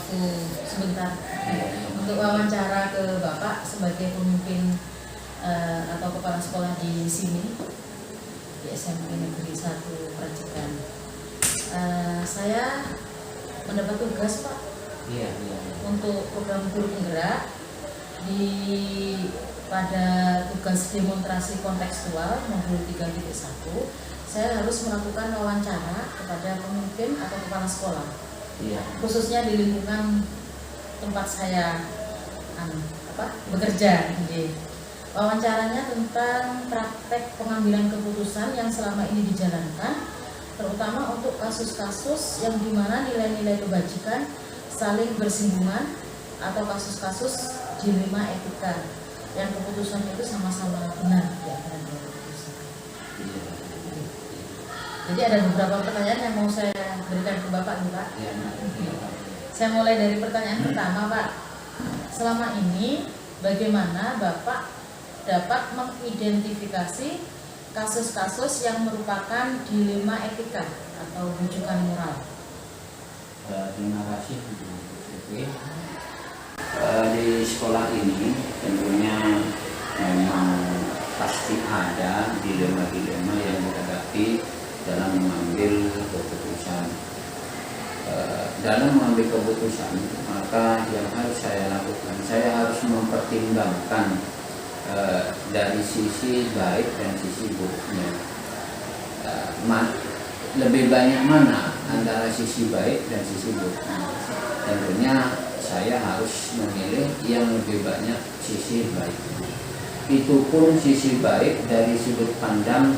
waktu sebentar untuk wawancara ke Bapak sebagai pemimpin atau kepala sekolah di sini, di SMP Negeri 1 Prajekan. Saya mendapat tugas, Pak, untuk program guru penggerak pada tugas demonstrasi kontekstual modul 3.1. Saya harus melakukan wawancara kepada pemimpin atau kepala sekolah, khususnya di lingkungan tempat saya bekerja. Wawancaranya tentang praktek pengambilan keputusan yang selama ini dijalankan, terutama untuk kasus-kasus yang dimana nilai-nilai kebajikan saling bersinggungan atau kasus-kasus dilema etika yang keputusan itu sama-sama benar di antara dua keputusan. Jadi ada beberapa pertanyaan yang mau saya berikan ke Bapak nih, Pak. Saya mulai dari pertanyaan pertama, Pak. Selama ini bagaimana Bapak dapat mengidentifikasi kasus-kasus yang merupakan dilema etika atau rujukan moral? Terima kasih, Bu. Di sekolah ini tentunya memang pasti ada dilema-dilema yang dihadapi dalam mengambil keputusan. Dalam mengambil keputusan, maka yang harus saya lakukan, saya harus mempertimbangkan dari sisi baik dan sisi buruknya. Lebih banyak mana antara sisi baik dan sisi buruknya? Tentunya saya harus memilih yang lebih banyak sisi baik. Itu pun sisi baik dari sudut pandang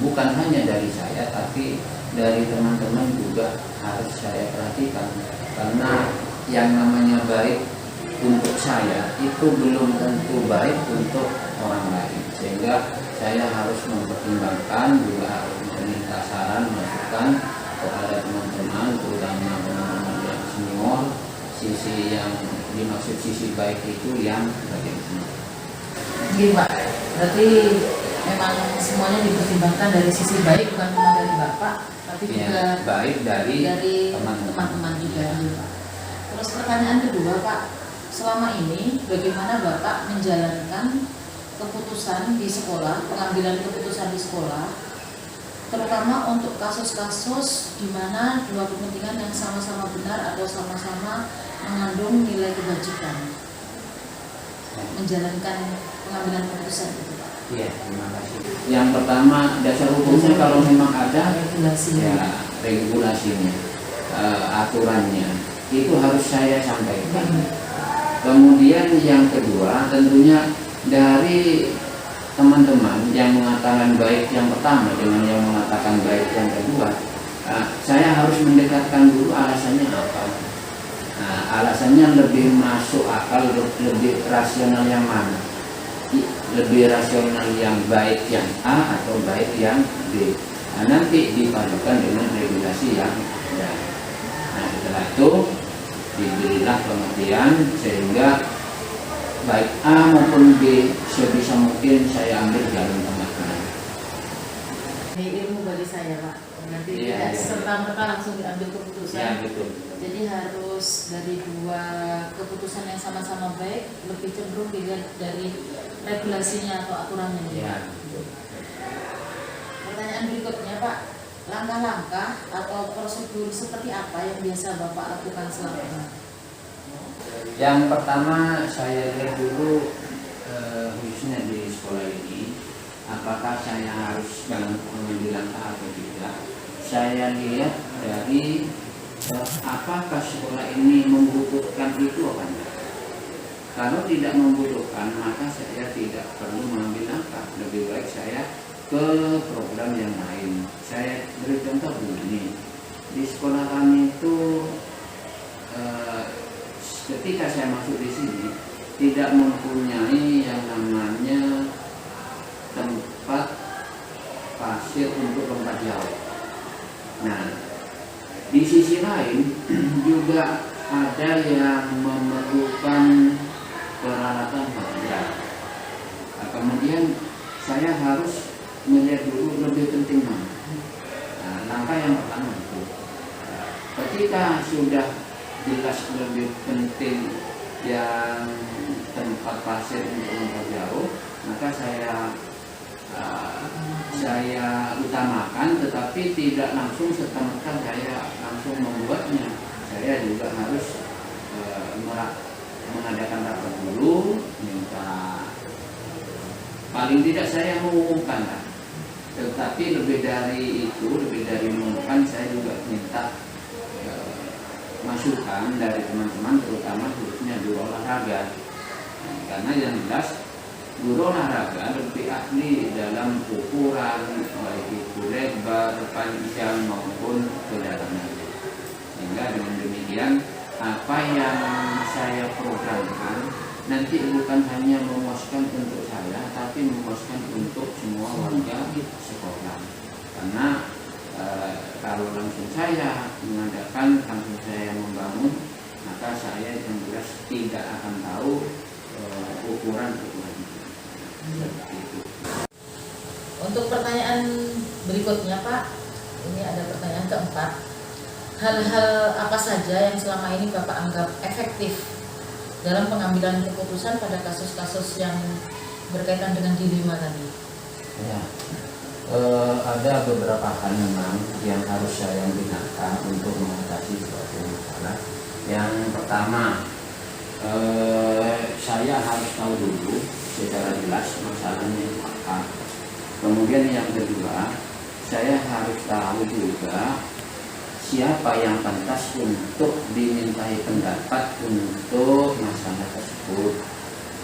bukan hanya dari saya, tapi dari teman-teman juga harus saya perhatikan. Karena yang namanya baik untuk saya itu belum tentu baik untuk orang lain. Sehingga saya harus mempertimbangkan, juga harus meminta saran, masukan kepada teman-teman, terutama teman-teman yang senior, sisi yang dimaksud sisi baik itu yang bagaimana. Begini, Pak, berarti memang semuanya dipertimbangkan dari sisi baik, bukan cuma dari Bapak, tapi juga baik dari teman-teman juga. Terus pertanyaan kedua, Pak, selama ini bagaimana Bapak menjalankan keputusan di sekolah, pengambilan keputusan di sekolah, terutama untuk kasus-kasus di mana dua kepentingan yang sama-sama benar atau sama-sama mengandung nilai kebajikan, menjalankan pengambilan keputusan itu, Pak? Iya, terima kasih. Yang pertama, dasar hukumnya kalau memang ada regulasinya, aturannya itu harus saya sampaikan. Kemudian yang kedua, tentunya dari teman-teman yang mengatakan baik yang pertama dengan yang mengatakan baik yang kedua, saya harus mendekatkan dulu alasannya apa. Alasannya lebih masuk akal, lebih rasional yang mana? Lebih rasional yang baik yang A atau baik yang B. Nanti dipadukan dengan regulasi yang ada. Setelah itu diberilah pengertian sehingga baik A maupun B sebisa mungkin saya ambil jalan tengah-tengah. Ini ilmu bagi saya, Pak. Nanti tidak serta-merta langsung diambil keputusan. Betul. Jadi harus dari dua keputusan yang sama-sama baik, lebih cenderung dilihat dari regulasinya atau aturannya. Betul. Pertanyaan berikutnya, Pak, langkah-langkah atau prosedur seperti apa yang biasa Bapak lakukan selama ini? Yang pertama saya lihat dulu khususnya di sekolah ini, apakah saya harus mengambil langkah atau tidak. Saya lihat dari apakah sekolah ini membutuhkan itu apa enggak. Kalau tidak membutuhkan, maka saya tidak perlu mengambil langkah. Lebih baik saya ke program yang lain. Saya beri contoh begini, di sekolah kami itu ketika saya masuk di sini tidak mempunyai yang namanya tempat pasir untuk lompat jauh. Nah, di sisi lain juga ada yang memerlukan peralatan belajar. Kemudian saya harus melihat dulu lebih penting mana. Langkah yang pertama itu, ketika sudah jelas lebih penting yang tempat pasir untuk memperjauh, maka saya utamakan, tetapi tidak langsung serta-merta saya langsung membuatnya. Saya juga harus mengadakan rapat dulu, minta paling tidak saya mengumumkan lah. Tetapi lebih dari itu, lebih dari mengumumkan, saya juga minta masukan dari teman-teman, terutama khususnya guru olahraga. Karena yang jelas guru olahraga lebih ahli dalam ukuran, baik itu lebar, panjang maupun kedalaman. Sehingga dengan demikian apa yang saya programkan nanti bukan hanya memuaskan untuk saya, tapi memuaskan untuk semua warga sekolah. Karena kalau langsung saya mengadakan, langsung saya membangun, maka saya yang jelas tidak akan tahu ukuran itu. Seperti itu. Untuk pertanyaan berikutnya Pak, ini ada pertanyaan keempat. Hal-hal apa saja yang selama ini Bapak anggap efektif dalam pengambilan keputusan pada kasus-kasus yang berkaitan dengan dilema tadi? Ya, ada beberapa hal memang yang harus saya gunakan untuk mengatasi suatu masalah. Yang pertama, saya harus tahu dulu secara jelas masalahnya apa. Kemudian yang kedua, saya harus tahu juga siapa yang pantas untuk dimintai pendapat untuk masalah tersebut.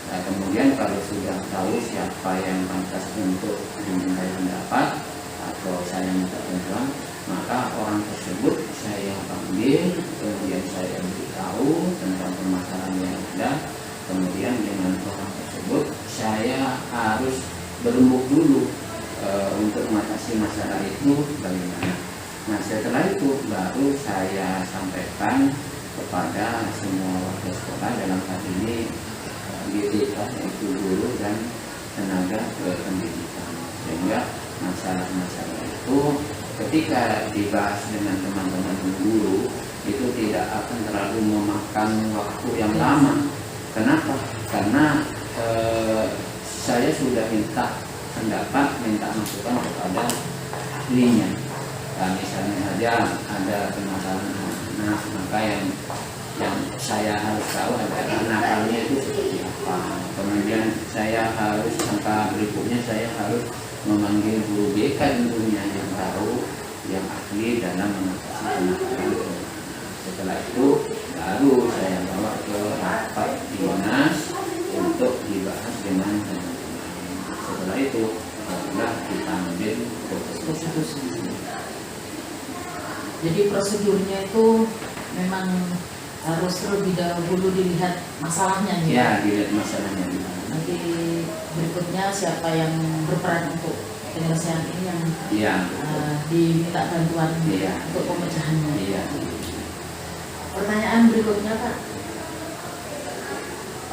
Nah, kemudian kalau sudah tahu siapa yang pantas untuk dimintai pendapat atau saya minta bantuan, maka orang tersebut saya panggil, kemudian saya beritahu tentang permasalahan yang ada. Kemudian dengan orang tersebut saya harus berembuk dulu untuk mengatasi masalah itu bagaimana. Nah, setelah itu baru saya sampaikan kepada semua warga sekolah, dalam hal ini GTK, yaitu guru dan tenaga pendidikan. Sehingga masalah-masalah itu ketika dibahas dengan teman-teman guru itu tidak akan terlalu memakan waktu yang lama. Kenapa? Karena saya sudah minta pendapat, minta masukan kepada ahlinya. Nah, misalnya saja ada permasalahan anak, maka yang saya harus tahu adalah nakalnya itu seperti apa. Kemudian saya harus, langkah berikutnya saya harus memanggil guru BK tentunya yang tahu, yang ahli dalam mengatasi kenakalan. Setelah itu baru saya bawa ke rapat dinas untuk dibahas dengan teman-teman. Setelah itu barulah kita ambil keputusan. Jadi prosedurnya itu memang harus terlebih dahulu dilihat masalahnya gitu. Ya, dilihat masalahnya. Nanti berikutnya siapa yang berperan untuk penyelesaian ini yang diminta bantuan untuk pemecahannya. Iya. Pertanyaan berikutnya Pak,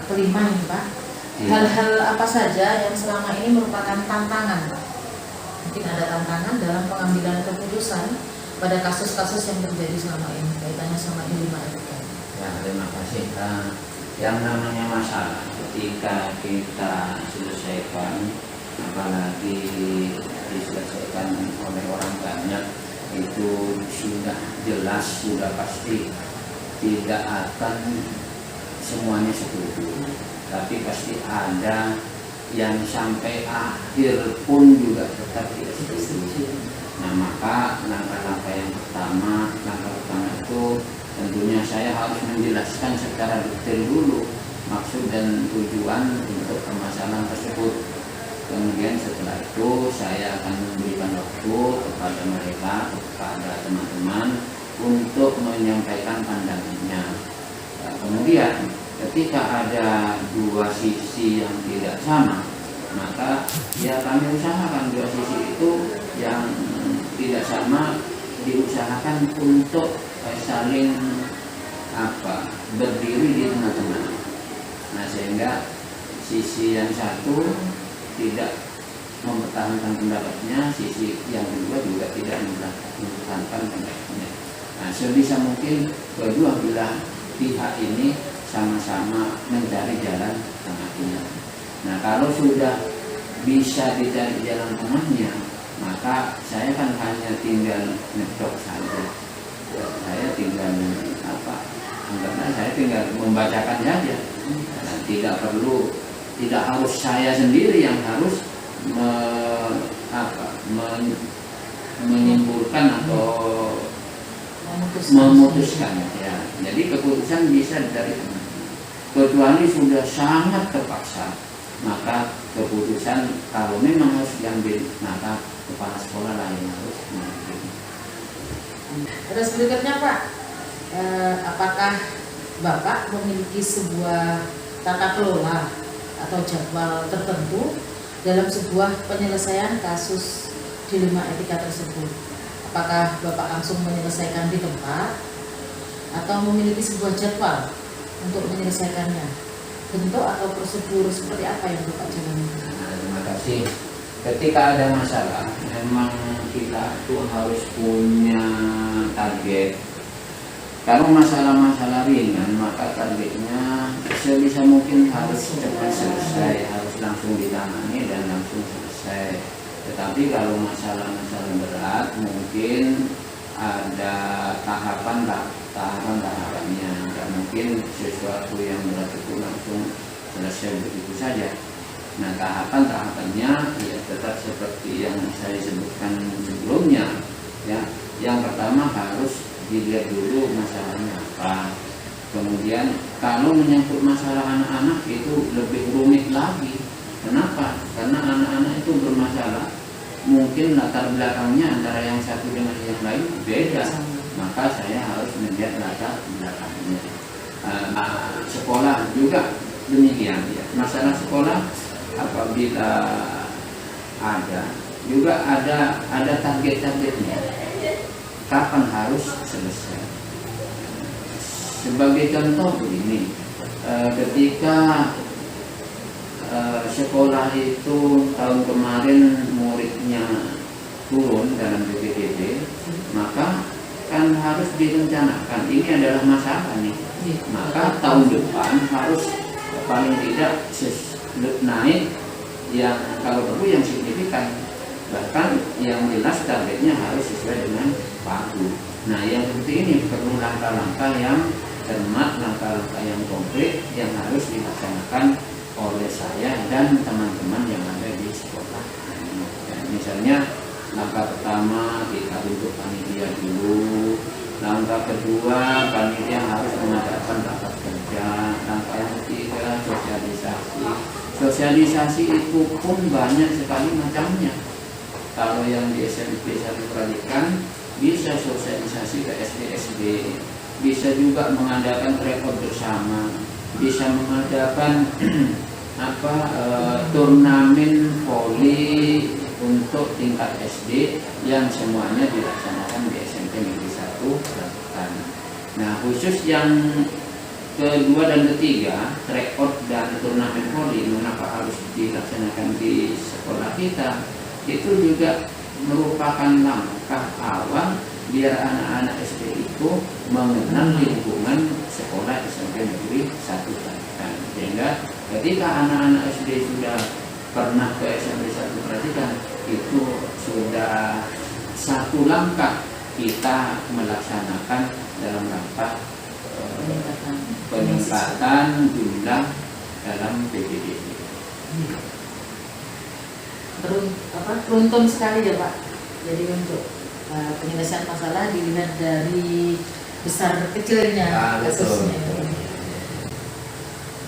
kelima ini Pak. Iya. Hal-hal apa saja yang selama ini merupakan tantangan? Mungkin ada tantangan dalam pengambilan keputusan pada kasus-kasus yang terjadi selama ini, kaitannya sama dilema itu. Ya, terima kasih. Yang namanya masalah ketika kita selesaikan, apalagi diselesaikan oleh orang banyak, itu sudah jelas, sudah pasti tidak akan semuanya setuju, tapi pasti ada yang sampai akhir pun juga tetap tidak setuju. Nah, maka langkah-langkah yang pertama, langkah pertama itu tentunya saya harus menjelaskan secara detail dulu maksud dan tujuan untuk permasalahan tersebut. Kemudian setelah itu saya akan memberikan waktu kepada mereka, kepada teman-teman untuk menyampaikan pandangannya. Nah, kemudian ketika ada dua sisi yang tidak sama, maka ya kami usahakan dua sisi itu yang tidak sama diusahakan untuk saling berdiri di tengah-tengah. Nah, sehingga sisi yang satu tidak mempertahankan pendapatnya, sisi yang kedua juga tidak mempertahankan pendapatnya. Nah, sebisa mungkin kedua belah pihak ini sama-sama mencari jalan tengahnya. Nah, kalau sudah bisa dicari jalan tengahnya, maka saya kan hanya tinggal ngecok saja. Saya tinggal karena saya tinggal membacakan saja. Nah, tidak harus saya sendiri yang harus menyimpulkan atau memutuskan ya. Jadi keputusan bisa dari teman. Kecuali sudah sangat terpaksa, maka keputusan kalau memang harus diambil, maka kepala sekolah lah yang harus mengambil. Terus berikutnya Pak, apakah Bapak memiliki sebuah tata kelola atau jadwal tertentu dalam sebuah penyelesaian kasus dilema etika tersebut? Apakah Bapak langsung menyelesaikan di tempat atau memiliki sebuah jadwal untuk menyelesaikannya? Bentuk atau prosedur seperti apa yang Bapak jalani? Nah, terima kasih. Ketika ada masalah, memang kita tuh harus punya target. Kalau masalah-masalah ringan, maka targetnya sebisa mungkin harus cepat selesai, harus langsung ditangani dan langsung selesai. Tetapi kalau masalah-masalah berat, mungkin ada tahapan-tahapannya. Dan mungkin sesuatu yang berat itu langsung selesai begitu saja. Nah, tahapan-tahapannya ya tetap seperti yang saya sebutkan sebelumnya. Ya, yang pertama harus dilihat dulu masalahnya apa. Kemudian kalau menyangkut masalah anak-anak itu lebih rumit lagi. Kenapa? Karena anak-anak itu bermasalah. Mungkin latar belakangnya antara yang satu dengan yang lain beda. Maka saya harus melihat latar belakangnya. Sekolah juga demikian ya. Masalah sekolah apabila ada target-targetnya, kapan harus selesai. Sebagai contoh begini, ketika sekolah itu tahun kemarin muridnya turun dalam PPDB, maka kan harus direncanakan. Ini adalah masalah nih. Maka tahun depan harus paling tidak naik yang kalau perlu yang signifikan, bahkan yang jelas targetnya harus sesuai dengan pagu. Nah, yang seperti ini perlu langkah-langkah yang cermat, langkah-langkah yang konkret yang harus dilaksanakan oleh saya dan teman-teman yang ada di sekolah. Ya, misalnya langkah pertama kita bentuk panitia dulu. Langkah kedua, panitia harus mengadakan rapat kerja. Langkah yang ketiga, sosialisasi. Sosialisasi itu pun banyak sekali macamnya. Kalau yang di SMP saya perhatikan, bisa sosialisasi ke SD, bisa juga mengadakan rekod bersama, bisa mengadakan turnamen voli untuk tingkat SD yang semuanya dilaksanakan di SMP Negeri 1 Balukan. Nah, khusus yang kedua dan ketiga, rekod dan turnamen voli mengapa harus dilaksanakan di sekolah kita, itu juga merupakan langkah awal biar anak-anak SD itu mengenal lingkungan sekolah SMP Negeri 1 Balukan. Sehingga ketika anak-anak SD sudah pernah ke SMP 1 Perhatikan, itu sudah satu langkah kita melaksanakan dalam rangka peningkatan jumlah dalam PPDB. Beruntun sekali ya Pak. Jadi untuk penyelesaian masalah dilihat dari besar kecilnya kasusnya.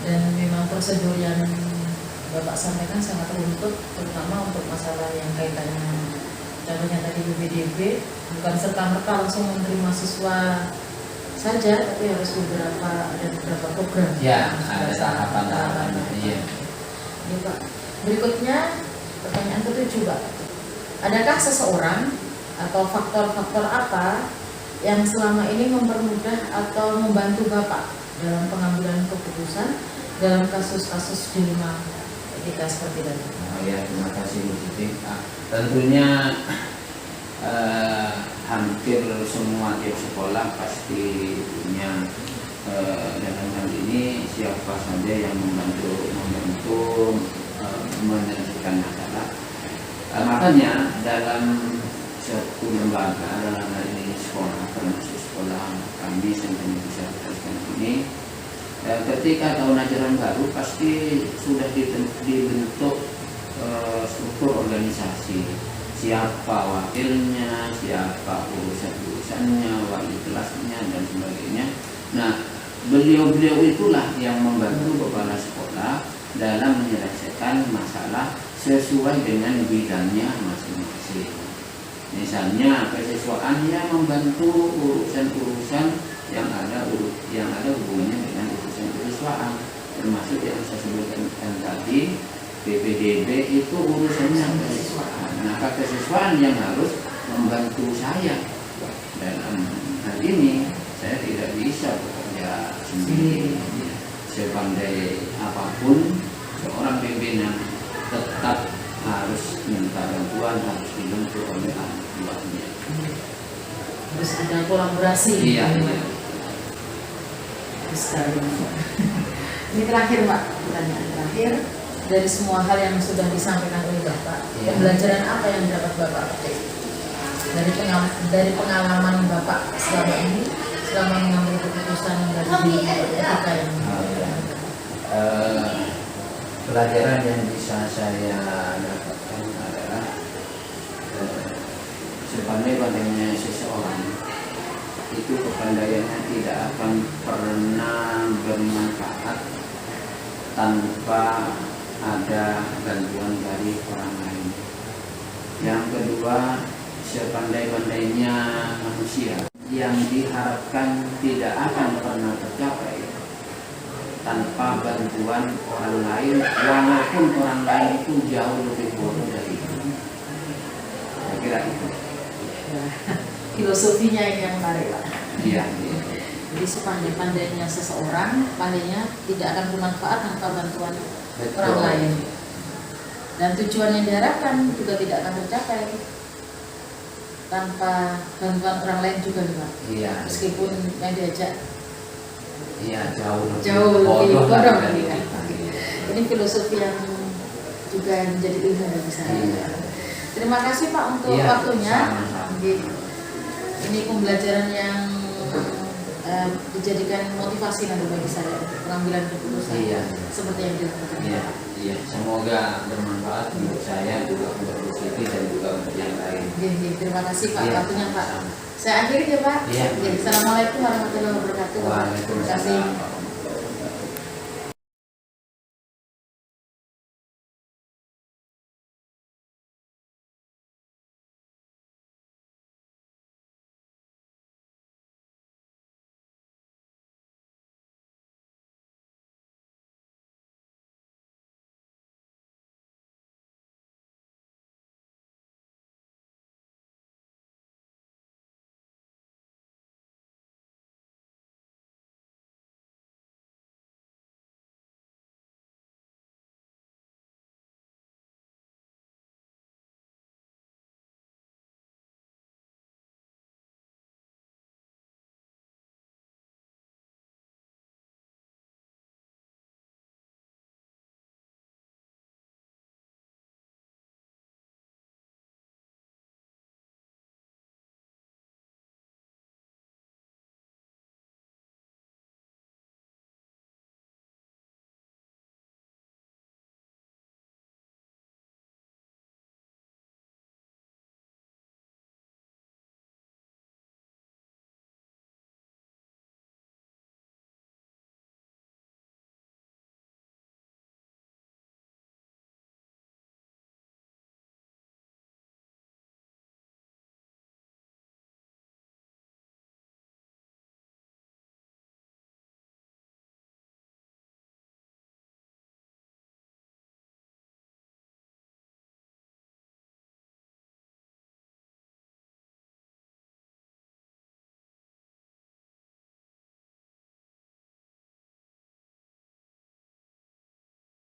Dan memang prosedur yang Bapak sampaikan sangat runtut, terutama untuk masalah yang kaitannya contohnya tadi BPDB, bukan serta-merta langsung menerima siswa saja, tapi harus ada beberapa program. Ya, ada tahapan-tahapan. Iya. Ya, Pak. Berikutnya pertanyaan ke-7 Pak. Adakah seseorang atau faktor-faktor apa yang selama ini mempermudah atau membantu Bapak dalam pengambilan keputusan dalam kasus-kasus dilema etika seperti tadi? Oh ya, terima kasih Bu Siti. Tentunya hampir semua tiap sekolah pasti punya. Dalam hal ini siapa saja yang membantu menyelesaikan masalah. Makanya dalam satu lembaga, dalam hal ini sekolah, termasuk sekolah kami Sentra Bisa Teruskan ini, ketika tahun ajaran baru pasti sudah dibentuk struktur organisasi, siapa wakilnya, siapa urusannya, wali kelasnya dan sebagainya. Nah, beliau-beliau itulah yang membantu kepala sekolah dalam menyelesaikan masalah sesuai dengan bidangnya masing-masing. Misalnya kesiswaannya membantu urusan-urusan yang ada hubungannya dengan urusan kesiswaan, termasuk yang saya sebutkan tadi, PPDB itu urusannya kesiswaan. Maka kesiswaan yang harus membantu saya dalam hal ini. Saya tidak bisa bekerja sendiri. Sepandai apapun seorang pimpinan tetap harus minta bantuan, harus dibantu oleh anak buahnya. Harus ada kolaborasi. Iya. Sekali. Ini terakhir Pak, pertanyaan terakhir. Dari semua hal yang sudah disampaikan oleh Bapak, pembelajaran apa yang dapat Bapak petik dari pengalaman Bapak selama ini, selama mengambil keputusan dari etika yang pelajaran yang bisa saya dapatkan adalah sepandai-pandainya seseorang itu kepandaiannya tidak akan pernah bermanfaat tanpa ada bantuan dari orang lain. Yang kedua, sepandai-pandainya manusia yang diharapkan tidak akan pernah tercapai tanpa bantuan orang lain, walaupun orang lain itu jauh lebih bodoh dari itu. Saya kira itu. Filosofinya ini yang menarik Pak. Iya. Jadi sepandai-pandainya seseorang, pandainya tidak akan bermanfaat tanpa bantuan orang lain. Dan tujuan yang diharapkan juga tidak akan tercapai tanpa bantuan orang lain juga Pak. Iya. Meskipun yang diajak jauh lebih bodoh kan. kan. Ini filosofi yang juga menjadi ilmu bagi saya. Iya. Terima kasih Pak untuk waktunya. Sama-sama. Ini pembelajaran yang dijadikan motivasi nanti bagi saya untuk pengambilan keputusan seperti yang dilakukan. Iya. Semoga bermanfaat untuk saya juga untuk Bu Siti dan juga untuk yang lain. Terima kasih Pak waktunya Pak. Saya akhiri ya Pak. Assalamualaikum warahmatullahi wabarakatuh. Terima kasih.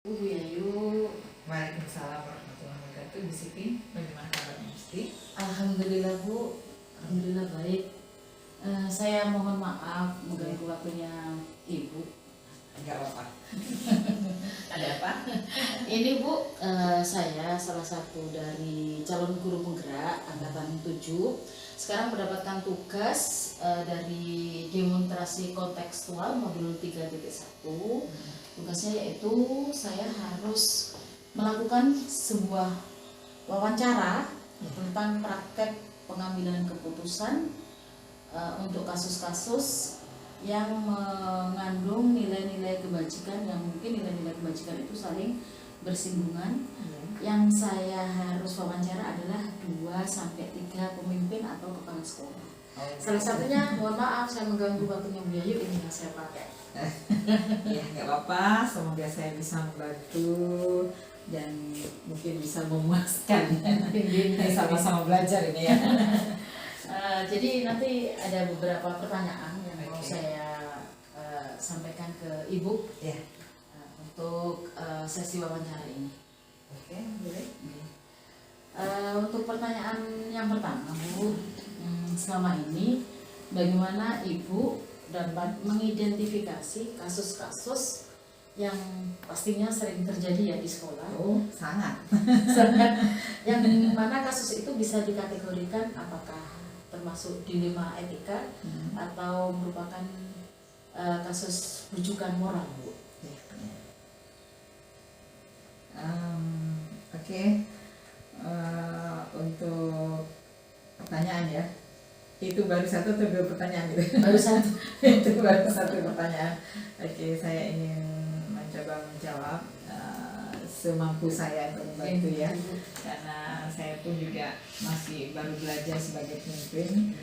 Bu Yayu. Waalaikumsalam warahmatullahi wabarakatuh. Bu Siti, bagaimana kabarnya? Asti? Alhamdulillah Bu, alhamdulillah baik. Saya mohon maaf mengganggu waktunya Ibu. Enggak apa-apa. Ada apa? Ini Bu, saya salah satu dari calon guru penggerak angkatan 7. Sekarang mendapatkan tugas dari demonstrasi kontekstual modul 3.1. Tugasnya yaitu saya harus melakukan sebuah wawancara tentang praktek pengambilan keputusan untuk kasus-kasus yang mengandung nilai-nilai kebajikan, yang mungkin nilai-nilai kebajikan itu saling bersinggungan. Yang saya harus wawancara adalah 2-3 pemimpin atau kepala sekolah. Salah satunya, mohon maaf saya mengganggu waktunya Bu Yayu, ini yang saya pakai. Ya nggak apa-apa, semoga saya bisa membantu dan mungkin bisa memuaskan. Sama-sama belajar ini ya. Jadi nanti ada beberapa pertanyaan yang mau saya sampaikan ke Ibu Ya. untuk sesi wawancara ini. Oke, boleh. Untuk pertanyaan yang pertama Bu, selama ini bagaimana Ibu dapat mengidentifikasi kasus-kasus yang pastinya sering terjadi ya di sekolah? Oh, sangat. Yang mana kasus itu bisa dikategorikan apakah termasuk dilema etika atau merupakan kasus rujukan moral Bu? Oke. Untuk pertanyaan ya, itu baru 1 atau 2 pertanyaan gitu? Baru satu. Itu baru 1 pertanyaan. Oke, saya ingin mencoba menjawab semampu saya untuk membantu ya, karena saya pun juga masih baru belajar sebagai pemimpin.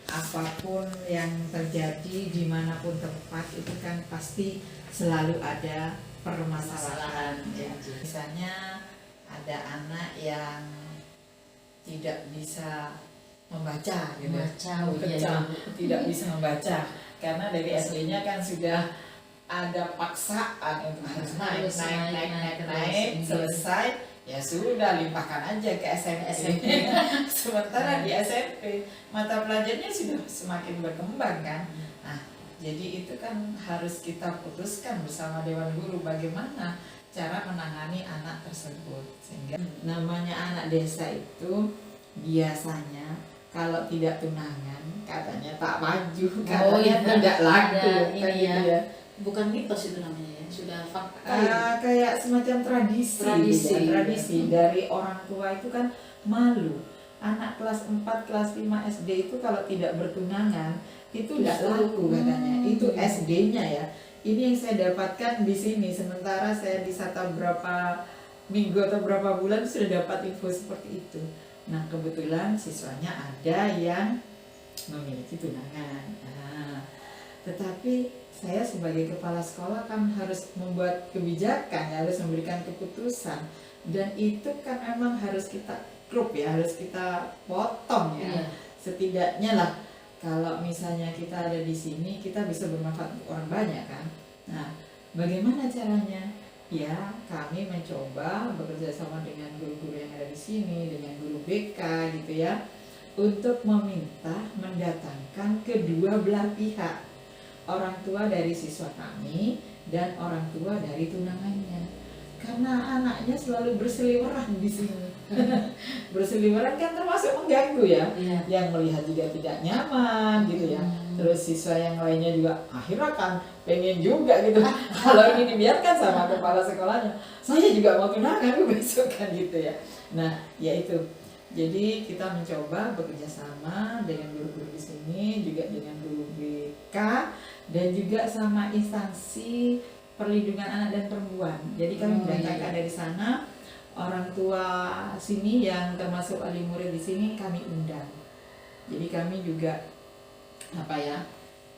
Apapun yang terjadi dimanapun tempat itu kan pasti selalu ada permasalahan ya. Misalnya ada anak yang tidak bisa membaca gitu, tidak bisa membaca karena dari SD-nya kan sudah ada paksaan untuk harus naik, selesai ya sudah limpahkan aja ke SMP. Sementara di SMP mata pelajarannya sudah semakin berkembang kan. Nah, jadi itu kan harus kita putuskan bersama Dewan Guru bagaimana cara menangani anak tersebut. Sehingga namanya anak desa itu biasanya kalau tidak tunangan katanya tak maju, katanya tidak laku kan gitu ya. Bukan mitos itu namanya ya, sudah fakta. Kayak semacam tradisi dari orang tua itu kan malu. Anak kelas 4, kelas 5 SD itu kalau tidak bertunangan itu tidak laku katanya. Itu SD-nya ya. Ini yang saya dapatkan di sini. Sementara saya di Sata berapa minggu atau berapa bulan sudah dapat info seperti itu. Nah, kebetulan siswanya ada yang memiliki tunangan. Tetapi saya sebagai kepala sekolah kan harus membuat kebijakan, harus memberikan keputusan, dan itu kan memang harus kita grup ya, harus kita potong ya. Setidaknya lah kalau misalnya kita ada di sini kita bisa bermanfaat untuk orang banyak kan. Nah, bagaimana caranya? Ya, kami mencoba bekerja sama dengan guru-guru yang ada di sini, dengan guru BK gitu ya, untuk meminta mendatangkan kedua belah pihak, orang tua dari siswa kami dan orang tua dari tunangannya, karena anaknya selalu berseliweran di sini. Berseliweran kan termasuk mengganggu ya, yang melihat juga tidak nyaman gitu ya. Terus siswa yang lainnya juga akhirnya kan pengen juga gitu. Kalau ini dibiarkan sama kepala sekolahnya, saya juga mau tunangan besok kan gitu ya. Nah, ya itu. Jadi kita mencoba bekerja sama dengan guru-guru di sini, juga dengan guru BK, dan juga sama instansi perlindungan anak dan perempuan. Jadi kami mendatangkan dari sana orang tua sini yang termasuk wali murid di sini kami undang. Jadi kami juga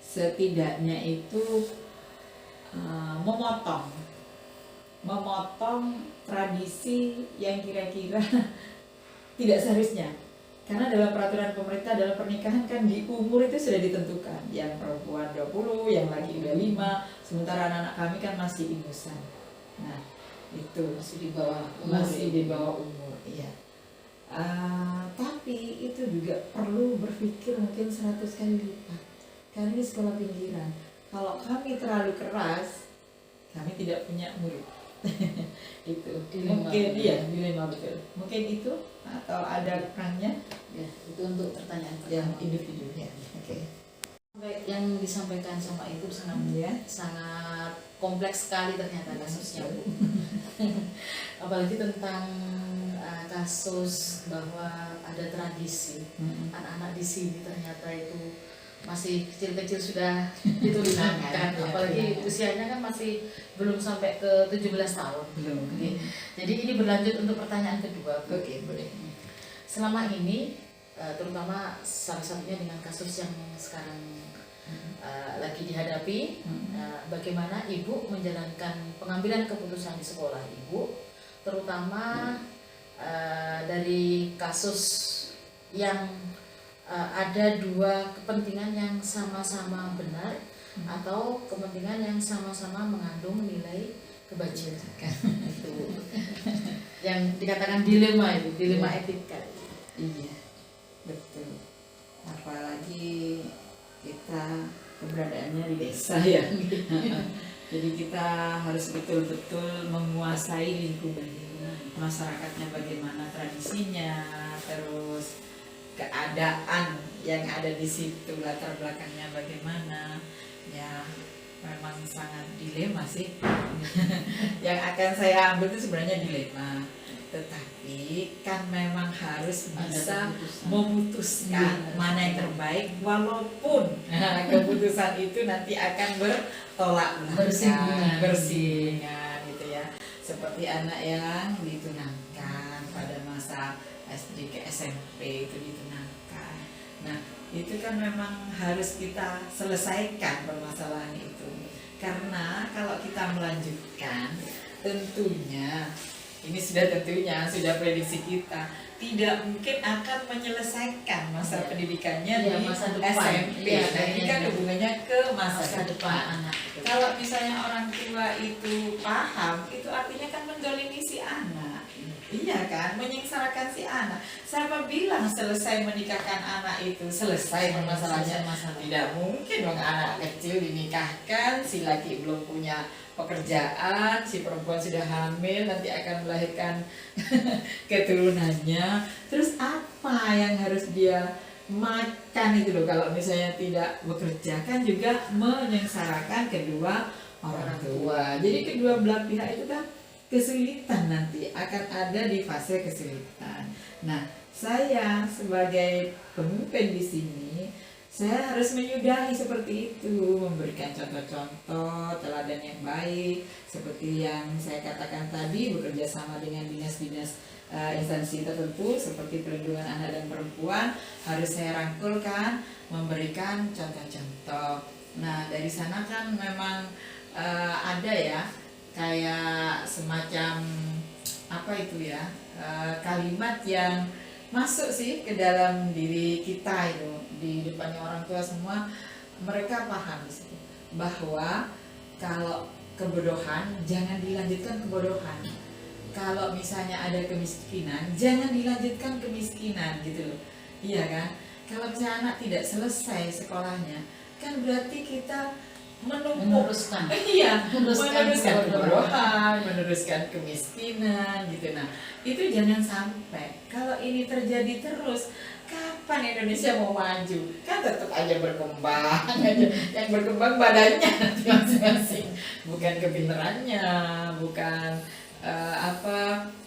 setidaknya itu memotong tradisi yang kira-kira tidak seharusnya. Karena dalam peraturan pemerintah dalam pernikahan kan di umur itu sudah ditentukan, yang perempuan 20, yang laki 25, sementara anak-anak kami kan masih ingusan. Nah, itu masih di bawah umur, iya. Tapi itu juga perlu berpikir mungkin 100 kali lipat. Karena ini sekolah pinggiran. Kalau kami terlalu keras, kami tidak punya murid. Itu Dilema. mungkin iya dilema betul. Mungkin itu atau ada perannya Ya, itu untuk pertanyaan yang pertama. individunya. Oke. Yang disampaikan sama Ibu sangat Ya. sangat kompleks sekali ternyata kasusnya, Bu. Apalagi tentang kasus bahwa ada tradisi anak-anak di sini ternyata itu masih kecil-kecil sudah ditunangkan, Ya, apalagi ya. usianya kan masih belum sampai ke 17 tahun. Belum. Oke. Jadi ini berlanjut untuk pertanyaan kedua, Bu. Oke, boleh. Selama ini terutama salah satunya dengan kasus yang sekarang lagi dihadapi, bagaimana Ibu menjalankan pengambilan keputusan di sekolah Ibu, terutama dari kasus yang ada dua kepentingan yang sama-sama benar atau kepentingan yang sama-sama mengandung nilai kebajikan. Itu yang dikatakan dilema itu, dilema etika. Iya, betul. Apalagi kita keberadaannya di desa ya. Jadi kita harus betul-betul menguasai lingkungan masyarakatnya, bagaimana tradisinya, terus keadaan yang ada di situ, latar belakangnya bagaimana. Ya, memang sangat dilema sih. Yang akan saya ambil itu sebenarnya dilema. Tetapi kan memang harus bisa memutuskan mana yang terbaik, walaupun keputusan itu nanti akan bertolak bersinggungan gitu ya. Seperti anak yang ditunangkan pada masa SD ke SMP itu ditunangkan. Nah, itu kan memang harus kita selesaikan permasalahan itu. Karena kalau kita melanjutkan, tentunya ini sudah prediksi kita tidak mungkin akan menyelesaikan masa pendidikannya di masa depan. SMP. Nah, ini kan hubungannya ke masa depan depan. anak. Kalau misalnya orang tua itu paham, itu artinya kan mendolimi si anak. Iya kan, menyengsarakan si anak. Siapa bilang selesai menikahkan anak itu selesai permasalahannya? Tidak mungkin dong anak kecil dinikahkan, si laki belum punya pekerjaan, si perempuan sudah hamil, nanti akan melahirkan keturunannya. Terus apa yang harus dia makan itu loh, kalau misalnya tidak bekerja, kan juga menyengsarakan kedua orang tua. Jadi kedua belah pihak itu kan kesulitan, nanti akan ada di fase kesulitan. Nah, saya sebagai pemimpin di sini, saya harus menyudahi seperti itu, memberikan contoh-contoh teladan yang baik, seperti yang saya katakan tadi, bekerja sama dengan dinas-dinas instansi tertentu seperti perlindungan anak dan perempuan, harus saya rangkulkan, memberikan contoh-contoh. Nah, dari sana kan memang ada ya, kayak semacam apa itu ya, kalimat yang masuk sih ke dalam diri kita itu, di depannya orang tua semua, mereka paham di situ bahwa kalau kebodohan jangan dilanjutkan kebodohan, kalau misalnya ada kemiskinan jangan dilanjutkan kemiskinan gitu loh. Iya kan, kalau misalnya anak tidak selesai sekolahnya kan berarti kita meneruskan kebodohan, meneruskan kemiskinan gitu. Nah, itu jangan sampai. Kalau ini terjadi terus, kapan Indonesia mau maju? Kan tetap aja berkembang aja. Yang berkembang badannya nanti masing-masing, bukan kepintarannya, bukan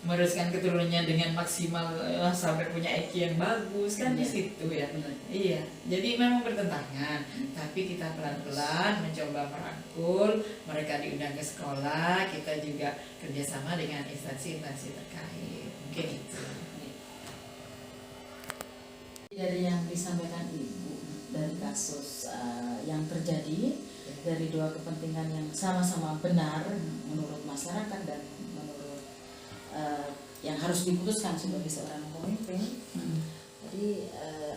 meneruskan keturunannya dengan maksimal sampai punya IQ yang bagus kan di situ ya. Iya, jadi memang bertentangan, tapi kita pelan-pelan mencoba merangkul mereka, diundang ke sekolah, kita juga kerjasama dengan instansi-instansi terkait. Mungkin itu. Dari yang disampaikan Ibu, dari kasus yang terjadi dari dua kepentingan yang sama-sama benar menurut masyarakat dan yang harus diputuskan sebagai seorang pemimpin. Jadi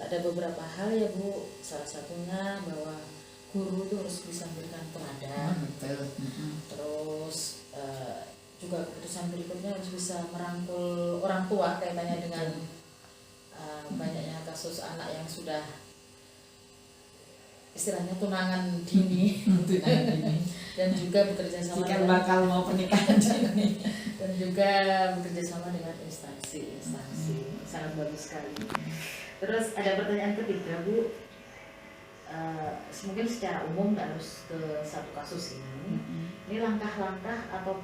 ada beberapa hal ya Bu, salah satunya bahwa guru itu harus bisa memberikan teladan. Terus juga keputusan berikutnya harus bisa merangkul orang tua kaitannya dengan banyaknya kasus anak yang sudah istilahnya tunangan dini dan juga bekerja sama Jika bakal mau pernikahan dini dan juga bekerja sama dengan instansi sangat bagus sekali. Terus ada pertanyaan ketiga Bu, mungkin secara umum nggak harus ke satu kasus ini langkah-langkah atau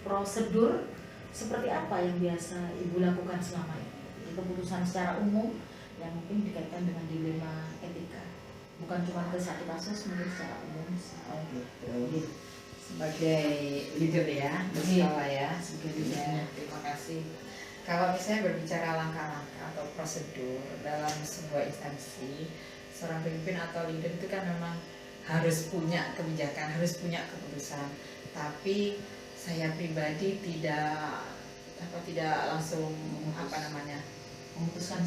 prosedur seperti apa yang biasa Ibu lakukan selama ini? Jadi keputusan secara umum yang mungkin dikaitkan dengan dilema etika, bukan cuma ke satu kasus, mungkin secara umum. Gitu. Sebagai leader ya, berskala ya. Sebagai Ya, leader. terima kasih. Kalau misalnya berbicara langkah-langkah atau prosedur dalam sebuah instansi, seorang pemimpin atau leader itu kan memang harus punya kebijakan, harus punya keputusan. Tapi saya pribadi tidak langsung memutuskan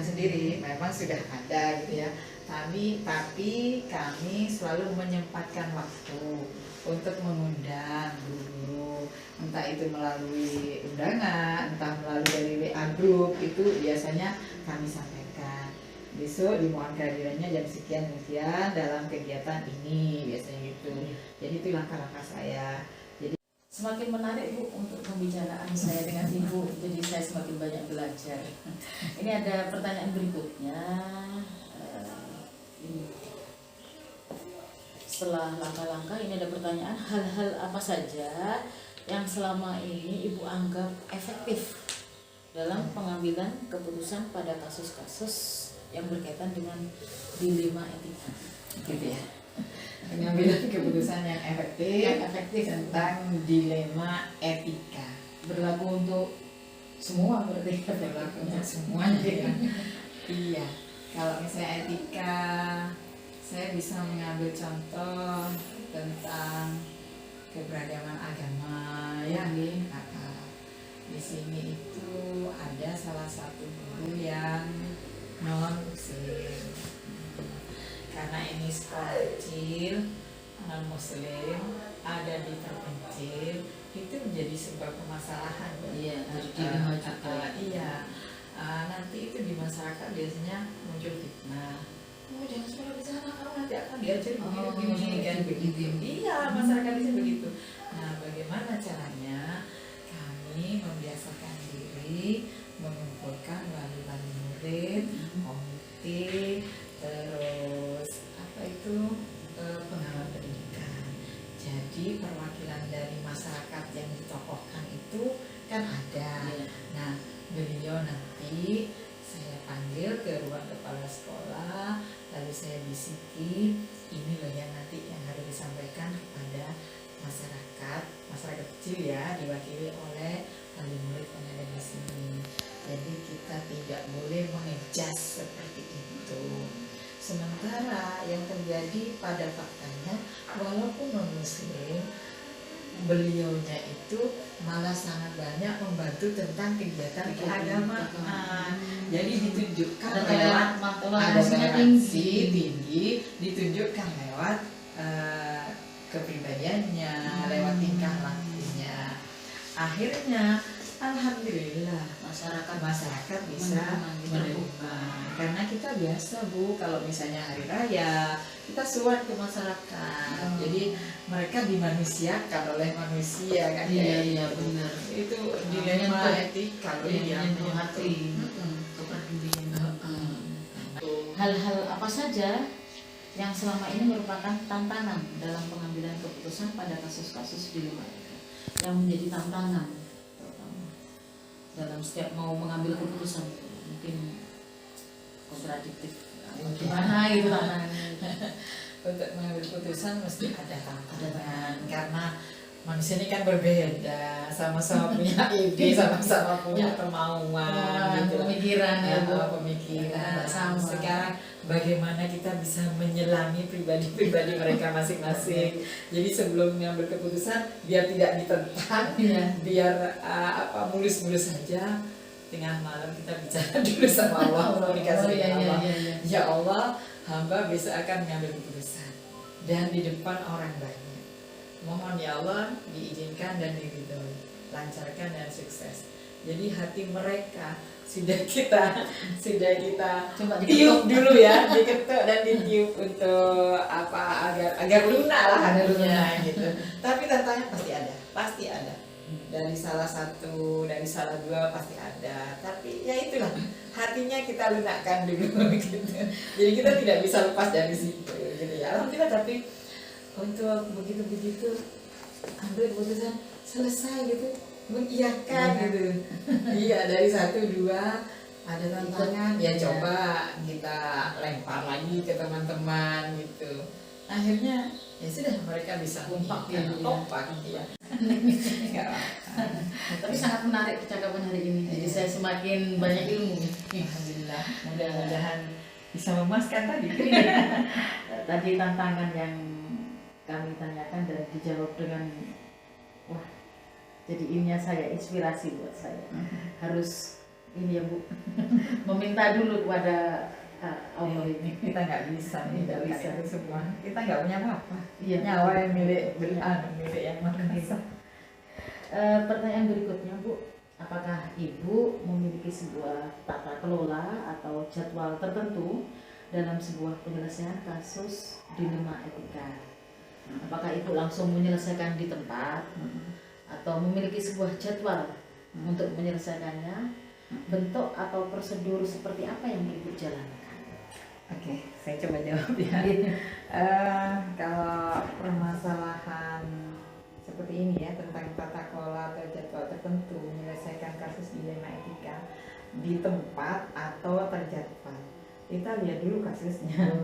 sendiri. Memang sudah ada gitu ya. Tapi kami selalu menyempatkan waktu untuk mengundang guru, entah itu melalui undangan, entah melalui dari WA group, itu biasanya kami sampaikan. Besok dimohon kehadirannya jam sekian dalam kegiatan ini, biasanya gitu. Jadi itu langkah-langkah saya. Semakin menarik Bu untuk pembicaraan saya dengan Ibu, jadi saya semakin banyak belajar. Ini ada pertanyaan berikutnya. Setelah langkah-langkah ini ada pertanyaan, hal-hal apa saja yang selama ini Ibu anggap efektif dalam pengambilan keputusan pada kasus-kasus yang berkaitan dengan dilema etika, Gitu ya. Pengambilan keputusan yang efektif tentang dilema etika. berlaku untuk semua berarti Berlaku untuk semuanya ya. Iya. Kalau misalnya etika, saya bisa mengambil contoh tentang keberagaman agama ya. Di sini itu ada salah satu guru yang non muslim. Karena ini sekolah kecil non muslim ada di terpencil, itu menjadi sebuah permasalahan. Iya, jadi dilema juga. Iya. Nanti itu di masyarakat biasanya muncul fitnah. Jangan sekolah di sana, kamu nanti akan diajar begini kan begitu. Iya, masyarakat itu begitu. Nah, bagaimana caranya kami membiasakan diri mengumpulkan wali-wali murid, komite, terus pengawas pendidikan. Jadi perwakilan dari masyarakat yang ditokohkan itu kan ada. Nah, beliau nanti saya panggil ke ruang kepala sekolah, lalu saya bisiki, ini loh yang nanti yang harus disampaikan kepada masyarakat kecil ya, diwakili oleh wali murid yang ada di sini. Jadi kita tidak boleh mengejas seperti itu. Sementara yang terjadi pada faktanya, walaupun non muslim, beliaunya itu malah sangat banyak membantu tentang kegiatan keagamaan. Jadi ditunjukkan lewat ada toleransi tinggi, ditunjukkan lewat kepribadiannya, lewat tingkah lakunya. Akhirnya alhamdulillah masyarakat bisa menerima. Karena kita biasa Bu, kalau misalnya hari raya kita suat ke masyarakat. Jadi mereka dimanusiakan oleh manusia kan. Iya benar. Itu dilema etika yang hati kepedulian. Hal-hal apa saja yang selama ini merupakan tantangan dalam pengambilan keputusan pada kasus-kasus dilema etika, yang menjadi tantangan terutama dalam setiap mau mengambil keputusan, mungkin kontradiktif gimana gitu tantangannya. Untuk mengambil keputusan mesti ada tantangan, karena manusia ini kan berbeda, sama-sama punya ide, sama-sama punya kemauan, gitu. Pemikiran ya Bu. Pemikiran Sama. Sekarang bagaimana kita bisa menyelami pribadi-pribadi mereka masing-masing. Jadi sebelum mengambil keputusan, biar tidak ditentang, biar mulus-mulus saja. Tengah malam kita bicara dulu sama Allah, komunikasi dengan Allah. Ya Allah, hamba besok akan mengambil keputusan dan di depan orang banyak. Mohon ya Allah diizinkan dan diridhoi, lancarkan dan sukses. Jadi hati mereka sudah kita Coba tiup dulu ya, diketuk dan ditiup untuk apa agar lunak lah harusnya gitu. Tapi tantangan pasti ada. Dari salah satu, dari salah dua pasti ada. Tapi ya itulah, hatinya kita lunakkan dulu gitu. Jadi kita tidak bisa lepas dari situ gitu ya. Alhamdulillah, tapi untuk begitu ambil keputusan selesai gitu, mengiyakan gitu. Iya, dari 1, 2 ada tantangan ya, coba kita lempar lagi ke teman-teman gitu. Akhirnya ya sudah, mereka bisa Kompak kompak ya. ya. Nggak apa-apa. Tapi sangat menarik percakapan hari ini. Jadi saya semakin banyak ilmu. Alhamdulillah, mudah-mudahan bisa memuaskan tadi. Tadi tantangan yang kami tanyakan dan dijawab dengan wah, jadi ininya saya inspirasi buat saya. Harus ini ya Bu, meminta dulu kepada Allah ini. Kita nggak bisa Nggak bisa. itu semua. Kita nggak punya apa-apa. Iya. Nyawa yang milik milik yang maha esa. Pertanyaan berikutnya Bu, apakah Ibu memiliki sebuah tata kelola atau jadwal tertentu dalam sebuah penyelesaian kasus dilema etika? Apakah Ibu langsung menyelesaikan di tempat atau memiliki sebuah jadwal untuk menyelesaikannya? Bentuk atau prosedur seperti apa yang Ibu jalankan? Oke, saya coba jawab ya. Kalau permasalahan seperti ini ya, tentang tata kelola atau jadwal tertentu menyelesaikan kasus dilema etika di tempat atau terjadwal, kita lihat dulu kasusnya.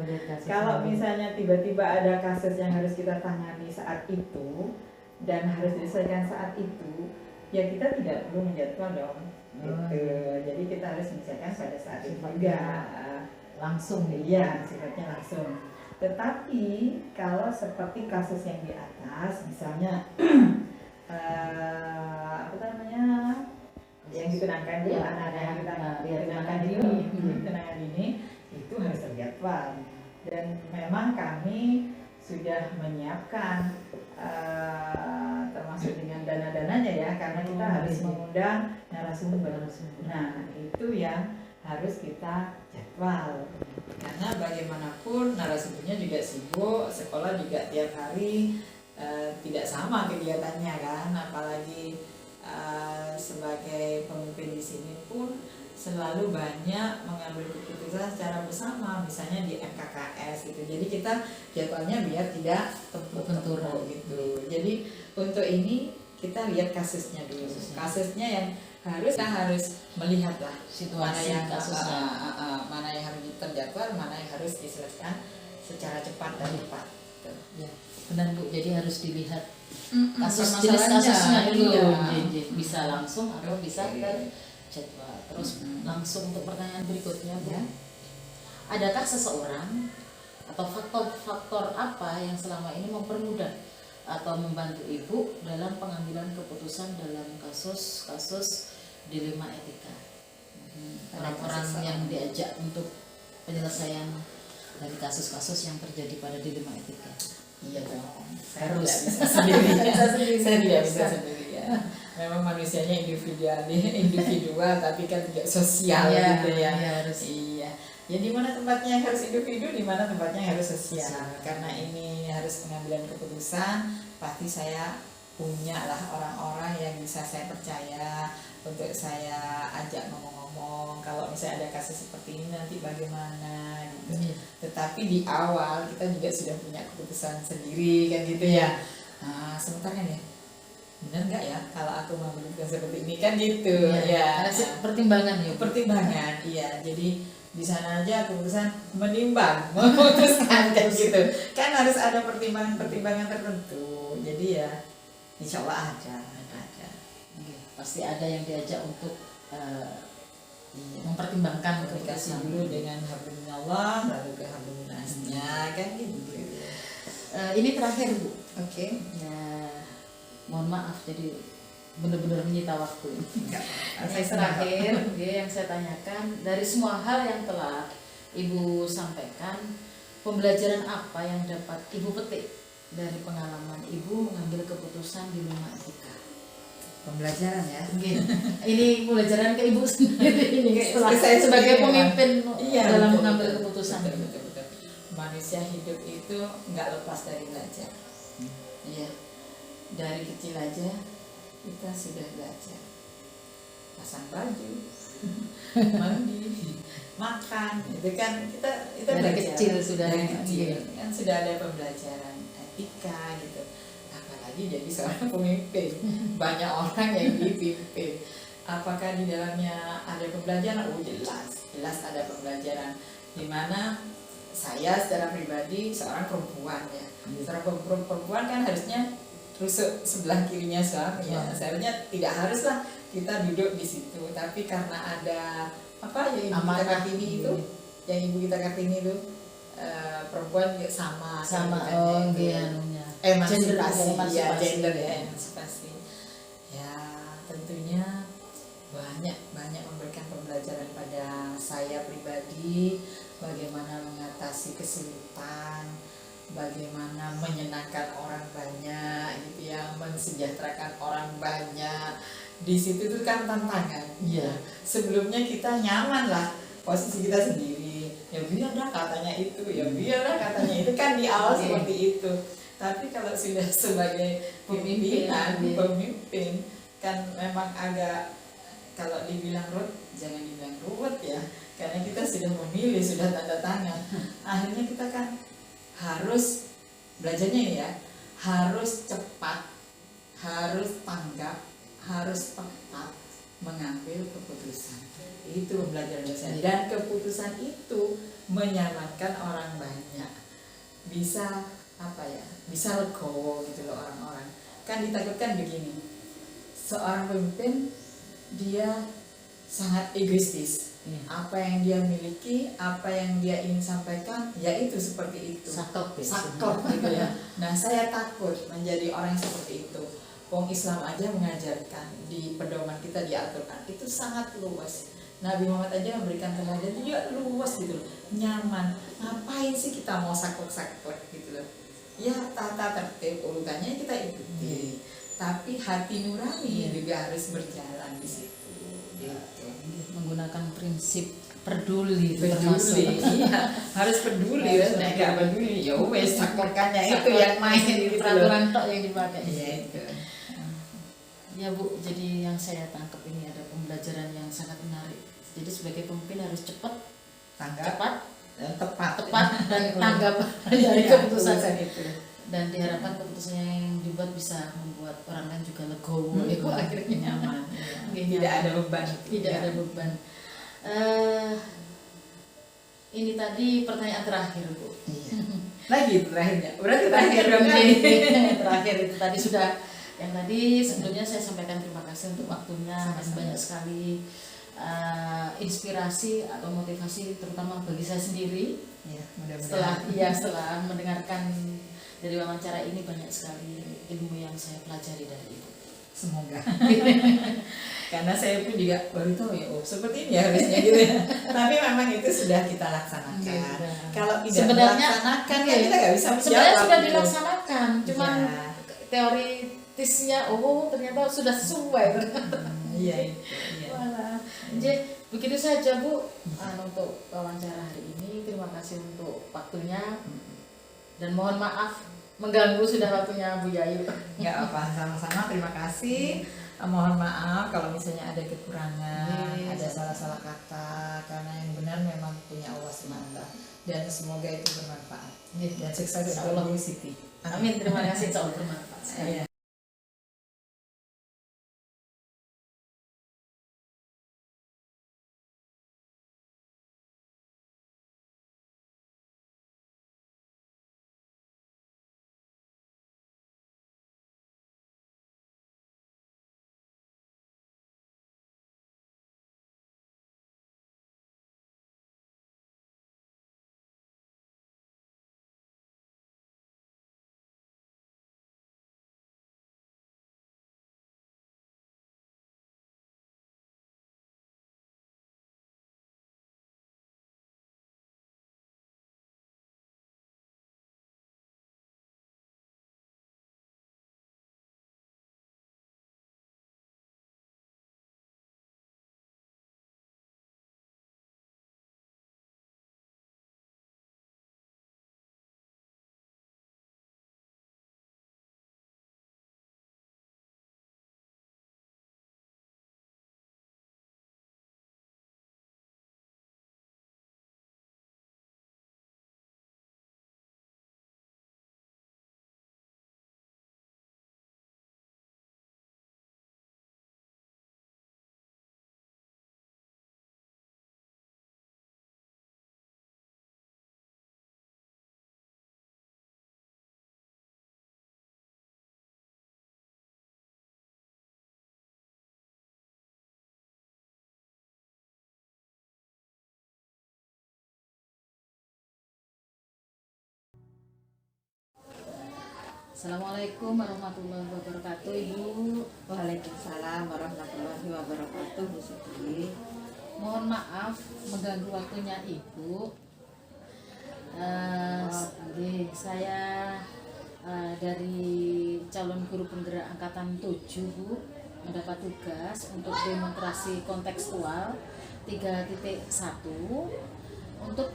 Kalau misalnya tiba-tiba ada kasus yang harus kita tangani saat itu dan harus diselesaikan saat itu, ya kita tidak perlu menjadwal dong. Gitu. Jadi kita harus menyelesaikan pada saat itu juga. Langsung Iya, sifatnya langsung. Tetapi kalau seperti kasus yang di atas, misalnya apa namanya, yang dikenangkan di kenangan ini itu harus terjadwal. Dan memang kami sudah menyiapkan termasuk dengan dana-dananya ya, karena kita harus mengundang narasumber. Nah, itu yang harus kita jadwal, karena bagaimanapun narasumbernya juga sibuk, sekolah juga tiap hari tidak sama kegiatannya kan, apalagi sebagai pemimpin di sini pun selalu banyak mengambil keputusan secara bersama, misalnya di MKKS gitu. Jadi kita jadwalnya biar tidak tempur-tempur gitu. Jadi untuk ini kita lihat kasusnya dulu. Kasusnya yang kita harus melihatlah situasi kasusnya, mana yang harus terjadwal, mana yang harus diselesaikan secara cepat dan tepat. Ya, benar Bu. Jadi harus dilihat kasus jenis kasusnya dulu. Iya. Bisa langsung atau bisa terjadwal. Terus langsung untuk pertanyaan berikutnya Bu. Ya. Adakah seseorang atau faktor-faktor apa yang selama ini mempermudah atau membantu Ibu dalam pengambilan keputusan dalam kasus-kasus dilema etika? Orang-orang yang diajak untuk penyelesaian dari kasus-kasus yang terjadi pada dilema etika. Iya dong. Harus bisa sendiri. Saya tidak bisa sendiri ya. Memang manusianya individual tapi kan tidak sosial gitu ya. Iya, harus. Iya. Ya di mana tempatnya harus individu, di mana tempatnya harus sosial. Karena ini harus pengambilan keputusan, pasti saya punya lah orang-orang yang bisa saya percaya untuk saya ajak ngomong-ngomong. Kalau misalnya ada kasus seperti ini nanti bagaimana gitu. Tetapi di awal kita juga sudah punya keputusan sendiri kan gitu ya. Nah, sementara nih, benar nggak ya kalau aku mengambil keputusan seperti ini kan gitu ya. Pertimbangan ya. Pertimbangan, iya. Jadi di sana aja keputusan menimbang, memutuskan kan gitu. Kan harus ada pertimbangan tertentu. Jadi ya, insya Allah ada. Pasti ada yang diajak untuk mempertimbangkan Komunikasi keputusan dulu dengan hablumillah, lalu ke hablumminasnya kan gitu. Ini terakhir Bu. Oke. Ya, mohon maaf jadi benar-benar menyita waktu ini. Saya Terakhir yang saya tanyakan, dari semua hal yang telah Ibu sampaikan, pembelajaran apa yang dapat Ibu petik dari pengalaman Ibu mengambil keputusan dilema etika? pembelajaran ya. Mungkin ini pelajaran ke ibu sendiri ini setelah Saya sebagai sendiri, pemimpin Iya, dalam betul, mengambil betul, keputusan. betul. Manusia hidup itu nggak lepas dari belajar. Iya, dari kecil aja kita sudah belajar. Pasang baju, mandi, makan, itu kan kita Dari belajar. kecil sudah, dari kecil iya. kan sudah ada pembelajaran etika gitu. Apalagi jadi seorang pemimpin, banyak orang yang dipimpin. Apakah di dalamnya ada pembelajaran? Oh jelas ada pembelajaran. Dimana saya secara pribadi seorang perempuan ya, seorang perempuan kan harusnya rusuk sebelah kirinya suami ya. Seharusnya tidak haruslah kita duduk di situ, tapi karena ada apa yang ibu kita Kartini itu, yang ibu kita Kartini itu perempuan sama Oh gitu. iya, Emansipasi, gender, gender ya, emansipasi. Ya tentunya banyak memberikan pembelajaran pada saya pribadi, bagaimana mengatasi kesulitan, bagaimana menyenangkan orang banyak gitu ya, mensejahterakan orang banyak. Di situ tuh kan tantangan. Iya. Sebelumnya kita nyaman lah posisi kita sendiri. Ya biarlah katanya itu, ya biarlah katanya itu kan di awal seperti itu. Tapi kalau sudah sebagai pemimpin kan memang agak, kalau dibilang ruwet jangan dibilang ruwet ya, karena kita sudah memilih, sudah tanda tangan. Akhirnya kita kan harus belajarnya ya, harus cepat, harus tanggap, harus tepat mengambil keputusan. Itu pembelajaran saya. Dan keputusan itu menyamankan orang banyak. Bisa apa ya? Bisa legowo gitu loh orang-orang. Kan ditakutkan begini. Seorang pemimpin dia sangat egoistis. Apa yang dia miliki, apa yang dia ingin sampaikan, ya itu seperti itu. Saklek gitu ya. Nah, saya takut menjadi orang yang seperti itu. Wong Islam aja mengajarkan di pedoman kita di Al-Quran itu sangat luas. Nabi Muhammad aja memberikan teladan juga luas gitu loh, nyaman. Ngapain sih kita mau saklek gitu loh? Ya tata tertib urutannya kita ikuti, tapi hati nurani juga harus berjalan di situ. Gitu. Menggunakan prinsip peduli, Iya, harus peduli. Nggak peduli, ya wes saklekannya itu yang main gitu. Peraturan tok yang dipakai. Iya itu. Ya Bu, jadi yang saya tangkap ini ada pembelajaran yang sangat menarik. Jadi sebagai pemimpin harus cepat, Tanggap dan tepat dan tanggap dari keputusan itu. Dan diharapkan keputusannya yang dibuat bisa membuat orang lain juga legowo, itu akhirnya nyaman. Tidak ada beban. Tidak ada beban. Ini tadi pertanyaan terakhir Bu. Iya. Lagi terakhirnya. Berarti Terakhir dong kan? terakhir itu tadi sudah. Yang tadi sebelumnya saya sampaikan terima kasih untuk waktunya, masih banyak sekali inspirasi atau motivasi terutama bagi saya sendiri. Ya, mudah-mudahan. Setelah mendengarkan dari wawancara ini banyak sekali ilmu yang saya pelajari dari Ibu. Semoga. Karena saya pun juga baru tahu ya, seperti ini ya harusnya gitu ya. Tapi memang itu sudah kita laksanakan. Kalau tidak dilaksanakan kan kita nggak bisa menjawab. Sebenarnya sudah gitu. dilaksanakan, cuman teoritisnya ternyata sudah sesuai. Iya. Jadi begitu saja Bu untuk wawancara hari ini. Terima kasih untuk waktunya dan mohon maaf mengganggu sudah waktunya Bu Yayu. Nggak apa, sama-sama terima kasih. Mohon maaf kalau misalnya ada kekurangan, ada salah-salah kata, karena yang benar memang punya Allah semata. Dan semoga itu bermanfaat. Dan sukses selalu Siti. Amin, terima kasih, insya Allah bermanfaat. Assalamualaikum warahmatullahi wabarakatuh, Ibu. Waalaikumsalam warahmatullahi wabarakatuh, Bu Siti. Mohon maaf mengganggu waktunya Ibu. Saya dari calon guru penggerak angkatan 7, Bu, mendapat tugas untuk demonstrasi kontekstual 3.1 untuk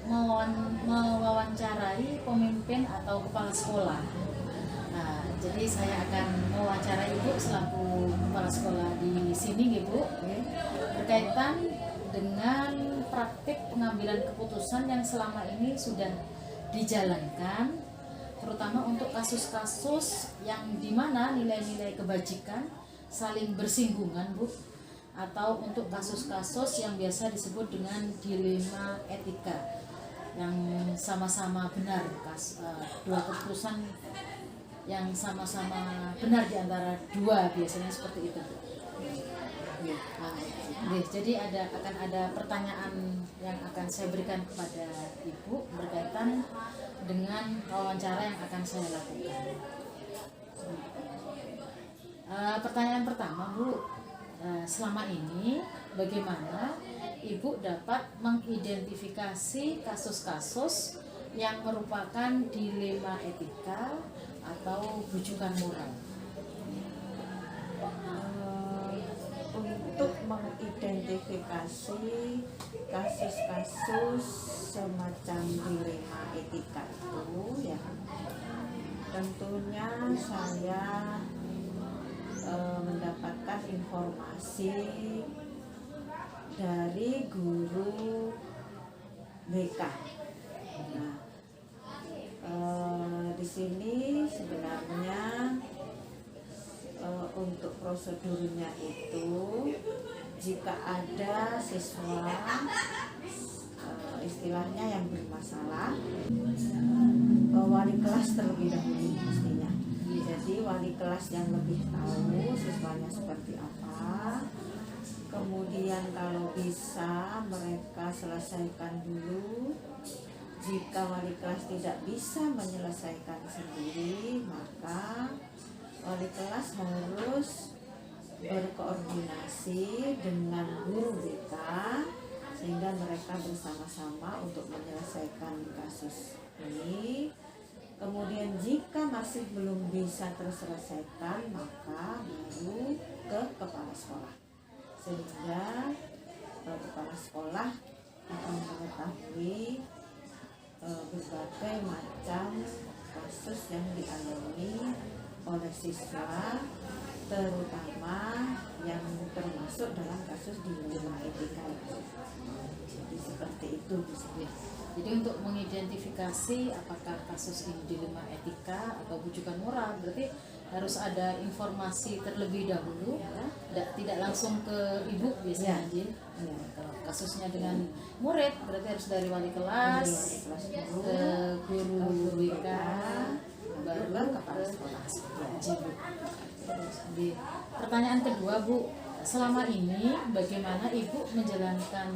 mewawancarai pemimpin atau kepala sekolah. Nah, jadi saya akan mewawancarai Ibu selaku kepala sekolah di sini, Ibu, berkaitan dengan praktik pengambilan keputusan yang selama ini sudah dijalankan, terutama untuk kasus-kasus yang dimana nilai-nilai kebajikan saling bersinggungan, Bu, atau untuk kasus-kasus yang biasa disebut dengan dilema etika yang sama-sama benar, dua keputusan yang sama-sama benar di antara dua, biasanya seperti itu. Jadi akan ada pertanyaan yang akan saya berikan kepada Ibu berkaitan dengan wawancara yang akan saya lakukan. Pertanyaan pertama, Bu, selama ini bagaimana Ibu dapat mengidentifikasi kasus-kasus yang merupakan dilema etika atau bujukan moral? Untuk mengidentifikasi kasus-kasus semacam dilema etika itu, ya tentunya saya mendapatkan informasi dari guru BK. Nah, di sini sebenarnya untuk prosedurnya itu, jika ada siswa istilahnya yang bermasalah, wali kelas terlebih dahulu mestinya. Jadi wali kelas yang lebih tahu siswanya seperti apa. Kemudian kalau bisa mereka selesaikan dulu. Jika wali kelas tidak bisa menyelesaikan sendiri, maka wali kelas harus berkoordinasi dengan guru BK sehingga mereka bersama-sama untuk menyelesaikan kasus ini. Kemudian jika masih belum bisa terselesaikan, maka baru ke kepala sekolah, sehingga kepala sekolah akan mengetahui berbagai macam kasus yang dialami oleh siswa, terutama yang termasuk dalam kasus dilema etika. Jadi seperti itu, Bu. Jadi untuk mengidentifikasi apakah kasus ini dilema etika atau bujukan moral, berarti harus ada informasi terlebih dahulu, ya? Tidak langsung ke ibu biasanya, Jin. Ya. Kalau kasusnya dengan murid, berarti harus dari wali kelas, ke guru BK, baru kepala sekolah. Jadi, pertanyaan kedua, Bu, selama ini bagaimana Ibu menjalankan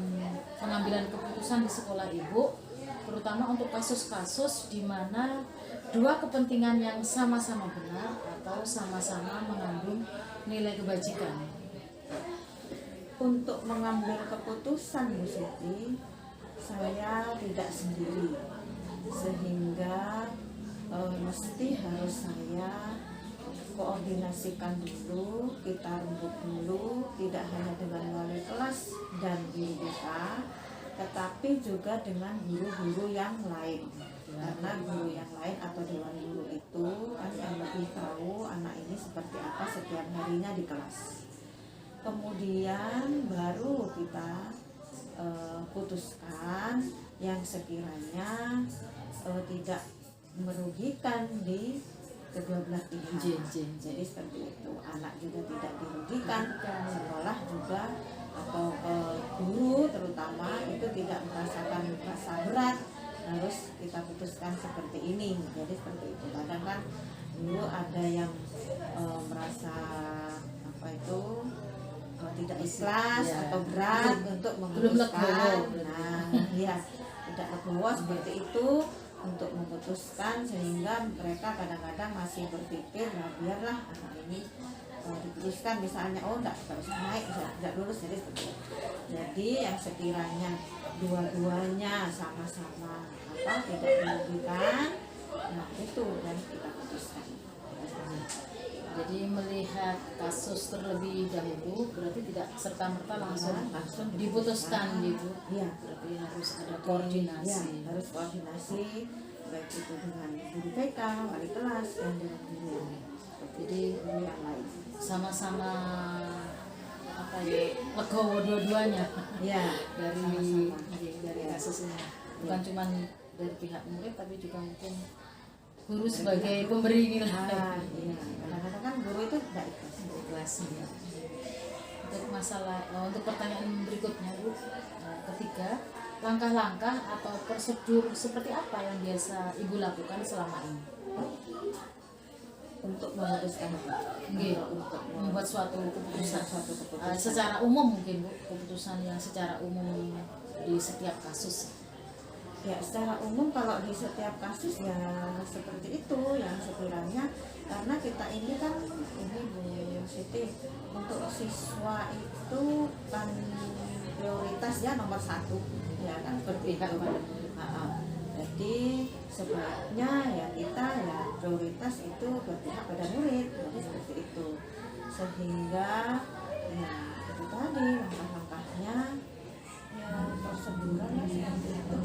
pengambilan keputusan di sekolah Ibu, terutama untuk kasus-kasus di mana dua kepentingan yang sama-sama benar atau sama-sama mengandung nilai kebajikan? Untuk mengambil keputusan, Bu Siti, saya tidak sendiri, sehingga mesti harus saya koordinasikan dulu, kita rembuk dulu, tidak hanya dengan wali kelas dan guru BK, tetapi juga dengan guru-guru yang lain. Karena guru yang lain atau dewan guru itu kan yang lebih tahu anak ini seperti apa setiap harinya di kelas. Kemudian baru kita putuskan yang sekiranya tidak merugikan di kedua belah pihak. Jadi seperti itu, anak juga tidak dirugikan, sekolah juga atau guru terutama itu tidak merasakan rasa berat. Harus kita putuskan seperti ini. Jadi seperti itu. Kadang kan dulu ada yang merasa tidak ikhlas atau berat untuk memutuskan. Nah, ya tidak legowo seperti itu. untuk memutuskan, sehingga mereka kadang-kadang masih berpikir, nah biarlah anak ini diputuskan misalnya, oh enggak usah naik, enggak lulus, jadi seperti itu. Jadi yang sekiranya dua-duanya sama-sama tidak merugikan, nah itu yang kita putuskan. Jadi melihat kasus terlebih dahulu berarti tidak serta-merta langsung diputuskan gitu. Iya. Berarti harus ada koordinasi. Ya, harus koordinasi baik itu dengan guru BK, wali kelas, dan dengan guru. Jadi guru yang lain. Sama-sama legowo dua-duanya. Ya, dari Ya. kasus ini. Bukan cuma dari pihak murid tapi juga mungkin guru sebagai pemberi nilai. Iya. Kadang-kadang kan guru itu tidak Ikhlas ya. Untuk pertanyaan berikutnya Bu, ketiga, langkah-langkah atau prosedur seperti apa yang biasa Ibu lakukan selama ini untuk memutuskan untuk membuat suatu keputusan secara umum mungkin Bu, keputusan yang secara umum di setiap kasus. Ya, secara umum kalau di setiap kasus ya seperti itu, yang sekiranya karena kita ini kan ini Bu Siti, untuk siswa itu kan prioritas ya nomor satu, ya kan seperti itu. Jadi sebaiknya ya kita ya prioritas itu berpihak pada murid, jadi seperti itu. Sehingga ya itu tadi langkah-langkahnya ya prosedural lah seperti itu.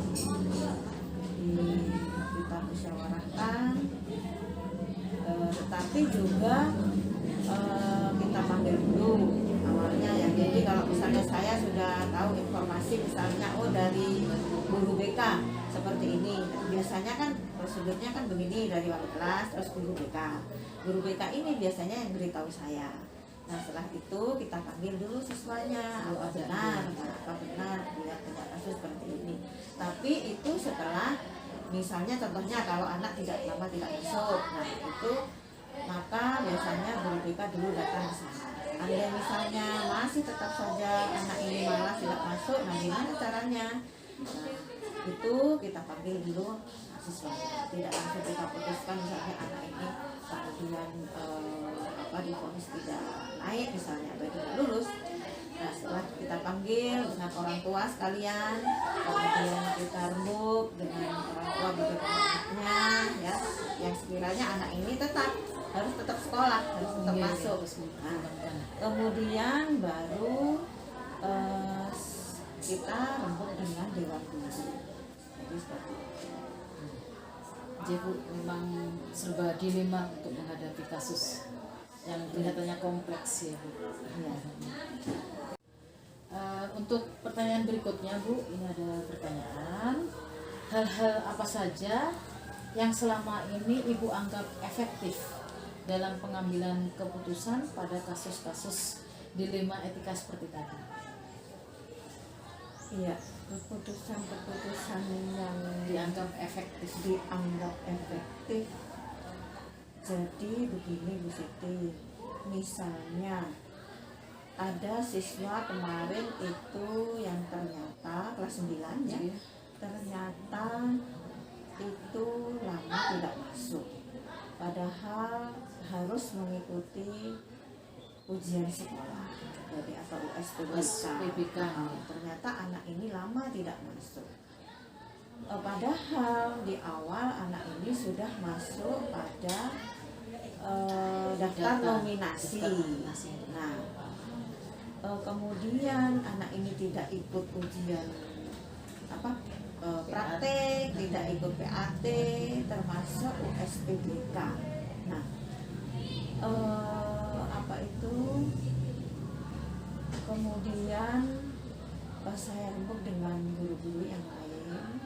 Kita musyawarahkan, tetapi juga kita panggil dulu awalnya ya. Jadi kalau misalnya saya sudah tahu informasi misalnya dari guru BK seperti ini, biasanya kan prosedurnya kan begini, dari wali kelas terus guru BK. Guru BK ini biasanya yang beritahu saya. Nah setelah itu kita panggil dulu siswanya, apa benar dia tidak kasus seperti ini. Tapi itu setelah misalnya contohnya kalau anak tidak masuk, nah itu maka biasanya guru BK dulu datang ke sana. Ada misalnya masih tetap saja anak ini malah tidak masuk, nah gimana caranya? Nah itu kita panggil dulu siswa, tidak langsung kita putuskan misalnya anak ini kemudian divonis tidak naik misalnya atau tidak lulus. Nah setelah kita panggil dengan orang tua sekalian, kemudian kita rembuk dengan orang tua bagaimana ya, yang sekiranya anak ini harus tetap sekolah, harus tetap masuk. Nah, kemudian baru kita rembuk dengan dewan guru. Jadi seperti itu. Jadi Bu, memang serba dilema untuk menghadapi kasus yang kelihatannya kompleks ya Bu. Ya. Untuk pertanyaan berikutnya Bu, ini ada pertanyaan, hal-hal apa saja yang selama ini Ibu anggap efektif dalam pengambilan keputusan pada kasus-kasus dilema etika seperti tadi? Iya, keputusan-keputusan yang Dianggap efektif. Jadi begini Bu Siti, misalnya ada siswa kemarin itu yang ternyata kelas 9 ya, ternyata itu lama tidak masuk, padahal harus mengikuti ujian sekolah, jadi atau USPBK. Ternyata anak ini lama tidak masuk, padahal di awal anak ini sudah masuk pada daftar nominasi. Nah kemudian anak ini tidak ikut ujian praktek, tidak ikut PAT, termasuk USPBK. Nah kemudian saya rembuk dengan guru-guru yang lain.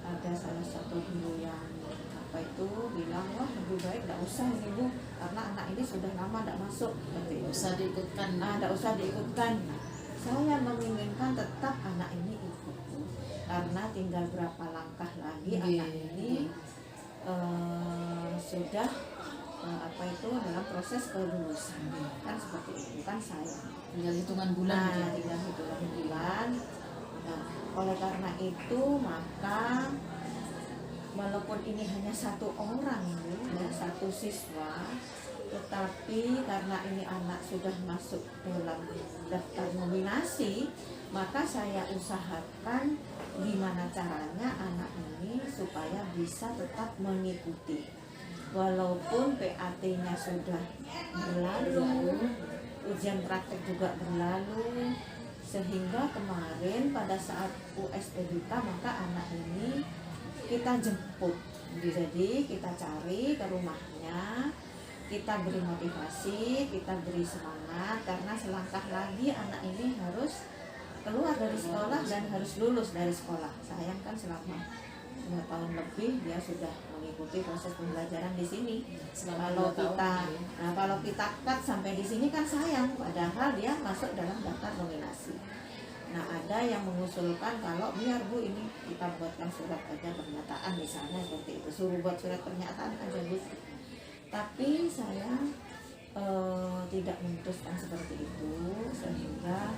Ada salah satu guru yang bilang, wah lebih baik tidak usah ini Bu, karena anak ini sudah lama tidak masuk. Tidak usah diikutkan. Tidak usah diikutkan. Saya menginginkan tetap anak ini ikut, karena tinggal berapa langkah lagi anak ini sudah dalam proses kelulusan. Kan seperti itu, bukan saya. Tinggal hitungan bulan. Tinggal hitungan bulan. Nah, oleh karena itu maka walaupun ini hanya satu orang Bu, ya, satu siswa, tetapi karena ini anak sudah masuk dalam daftar nominasi, maka saya usahakan gimana caranya anak ini supaya bisa tetap mengikuti. Walaupun PAT-nya sudah berlalu, ujian praktek juga berlalu, sehingga kemarin pada saat USPBK maka anak ini kita jemput. Jadi kita cari ke rumahnya, kita beri motivasi, kita beri semangat, karena selangkah lagi anak ini harus keluar dari sekolah dan harus lulus dari sekolah. Sayang kan selama 2 tahun lebih dia sudah mengikuti proses pembelajaran di sini. Kalau kita cut sampai di sini kan sayang, padahal dia masuk dalam daftar nominasi. Nah, ada yang mengusulkan kalau biar Bu ini kita buatkan surat aja pernyataan misalnya seperti itu, suruh buat surat pernyataan aja Bu. Tapi saya tidak memutuskan seperti itu, sehingga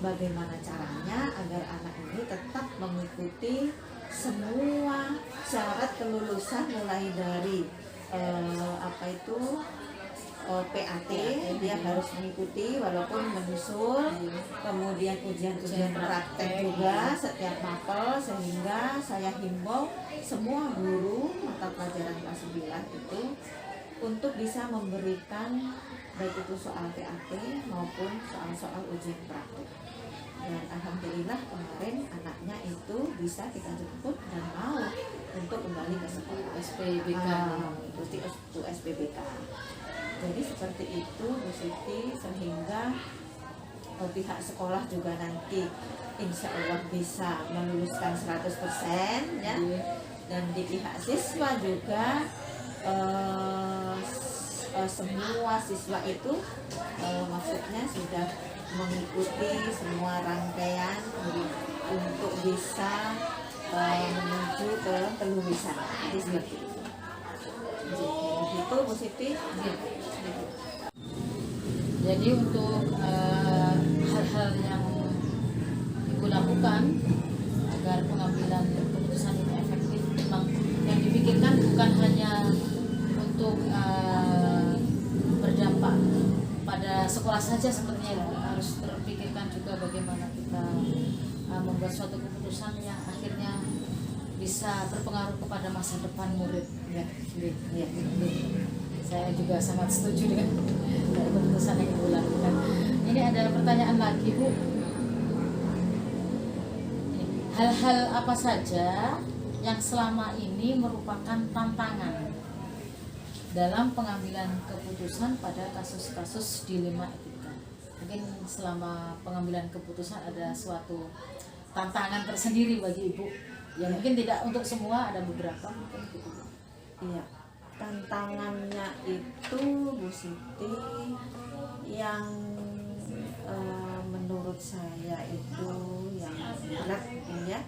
bagaimana caranya agar anak ini tetap mengikuti semua syarat kelulusan mulai dari PAT, dia harus mengikuti walaupun menyusul, kemudian ujian praktek juga setiap mapel, sehingga saya himbau semua guru mata pelajaran kelas 9 itu untuk bisa memberikan baik itu soal PAT maupun soal-soal ujian praktek. Dan alhamdulillah kemarin anaknya itu bisa kita jemput dan mau untuk kembali ke sekolah SPBK, mengikuti USPBK. Jadi seperti itu Bu Siti, sehingga pihak sekolah juga nanti insya Allah bisa meluluskan 100% ya. Dan di pihak siswa juga semua siswa itu maksudnya sudah mengikuti semua rangkaian untuk bisa menuju ke kelulusan. Jadi seperti itu. Begitu Bu Siti. Jadi untuk hal-hal yang Ibu lakukan agar pengambilan keputusan ini efektif, memang yang dipikirkan bukan hanya untuk berdampak pada sekolah saja sepertinya, harus terpikirkan juga bagaimana kita membuat suatu keputusan yang akhirnya bisa berpengaruh kepada masa depan murid. Ya. Saya juga sangat setuju dengan keputusan yang Ibu lakukan. Ini ada pertanyaan lagi Bu. Hal-hal apa saja yang selama ini merupakan tantangan dalam pengambilan keputusan pada kasus-kasus dilema etika? Mungkin selama pengambilan keputusan ada suatu tantangan tersendiri bagi Ibu. Ya mungkin tidak untuk semua, ada beberapa mungkin gitu. Iya, tantangannya itu Bu Siti yang menurut saya itu yang berat ya,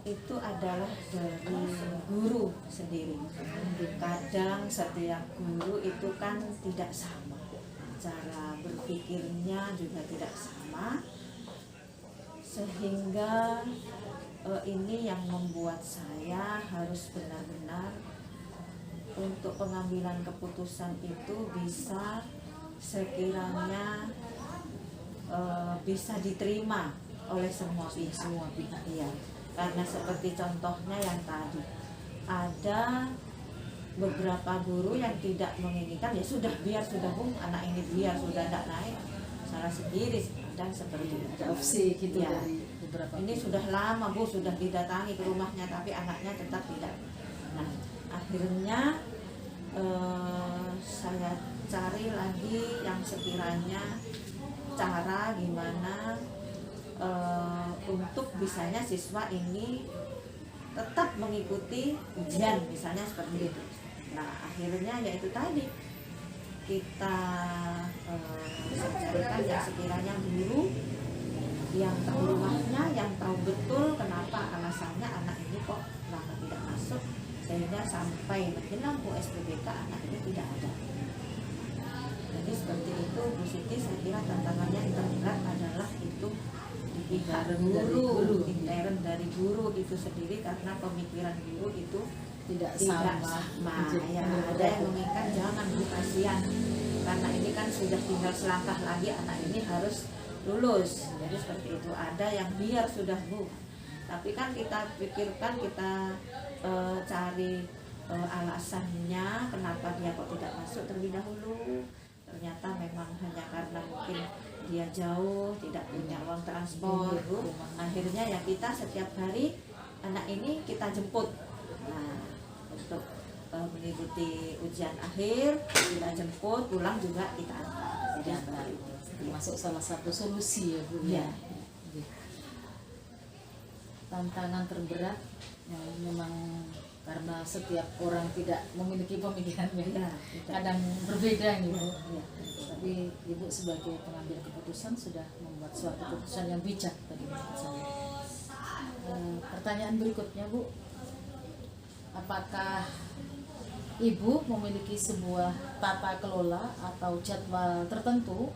itu adalah dari guru sendiri. Kadang setiap guru itu kan tidak sama, cara berpikirnya juga tidak sama, sehingga ini yang membuat saya harus benar-benar untuk pengambilan keputusan itu bisa sekiranya bisa diterima oleh semua pihak. Iya, karena seperti contohnya yang tadi ada beberapa guru yang tidak menginginkan, ya sudah biar sudah Bu, anak ini biar sudah tidak naik, salah sendiri dan seperti itu. Opsi gitu Ya. dari beberapa. Ini sudah lama Bu, sudah didatangi ke rumahnya tapi anaknya tetap tidak. Nah, akhirnya saya cari lagi yang sekiranya cara gimana untuk bisanya siswa ini tetap mengikuti ujian misalnya seperti itu. Nah, akhirnya yaitu tadi kita carikan yang sekiranya guru yang tahu rumahnya, yang tahu betul kenapa alasannya anak ini kok lama tidak masuk, sehingga sampai menjelang USPBK anak ini tidak ada. Jadi seperti itu Bu Siti, saya kira tantangannya yang terberat adalah itu di Intern dari guru, guru. intern dari guru itu sendiri, karena pemikiran guru itu tidak tidak sama. sama. Jadi, Ya, ada yang menginginkan jangan Bu, kasihan, karena ini kan sudah tinggal selangkah lagi anak ini harus lulus. Jadi seperti itu. Ada yang biar sudah Bu, tapi kan kita pikirkan, kita cari alasannya kenapa dia kok tidak masuk terlebih dahulu. Ternyata memang hanya karena mungkin dia jauh, tidak punya uang transport Bu. Akhirnya ya kita setiap hari anak ini kita jemput. Nah, untuk mengikuti ujian akhir kita jemput, pulang juga kita antar. Jadi seperti itu. Termasuk salah satu solusi ya Bu. Iya. Oke. Tantangan terberat yang memang karena setiap orang tidak memiliki pemikiran yang Iya, tidak. kadang berbeda nih Bu. Iya. Tapi Ibu sebagai pengambil keputusan sudah membuat suatu keputusan yang bijak bagi menurut saya. Pertanyaan berikutnya Bu, apakah Ibu memiliki sebuah tata kelola atau jadwal tertentu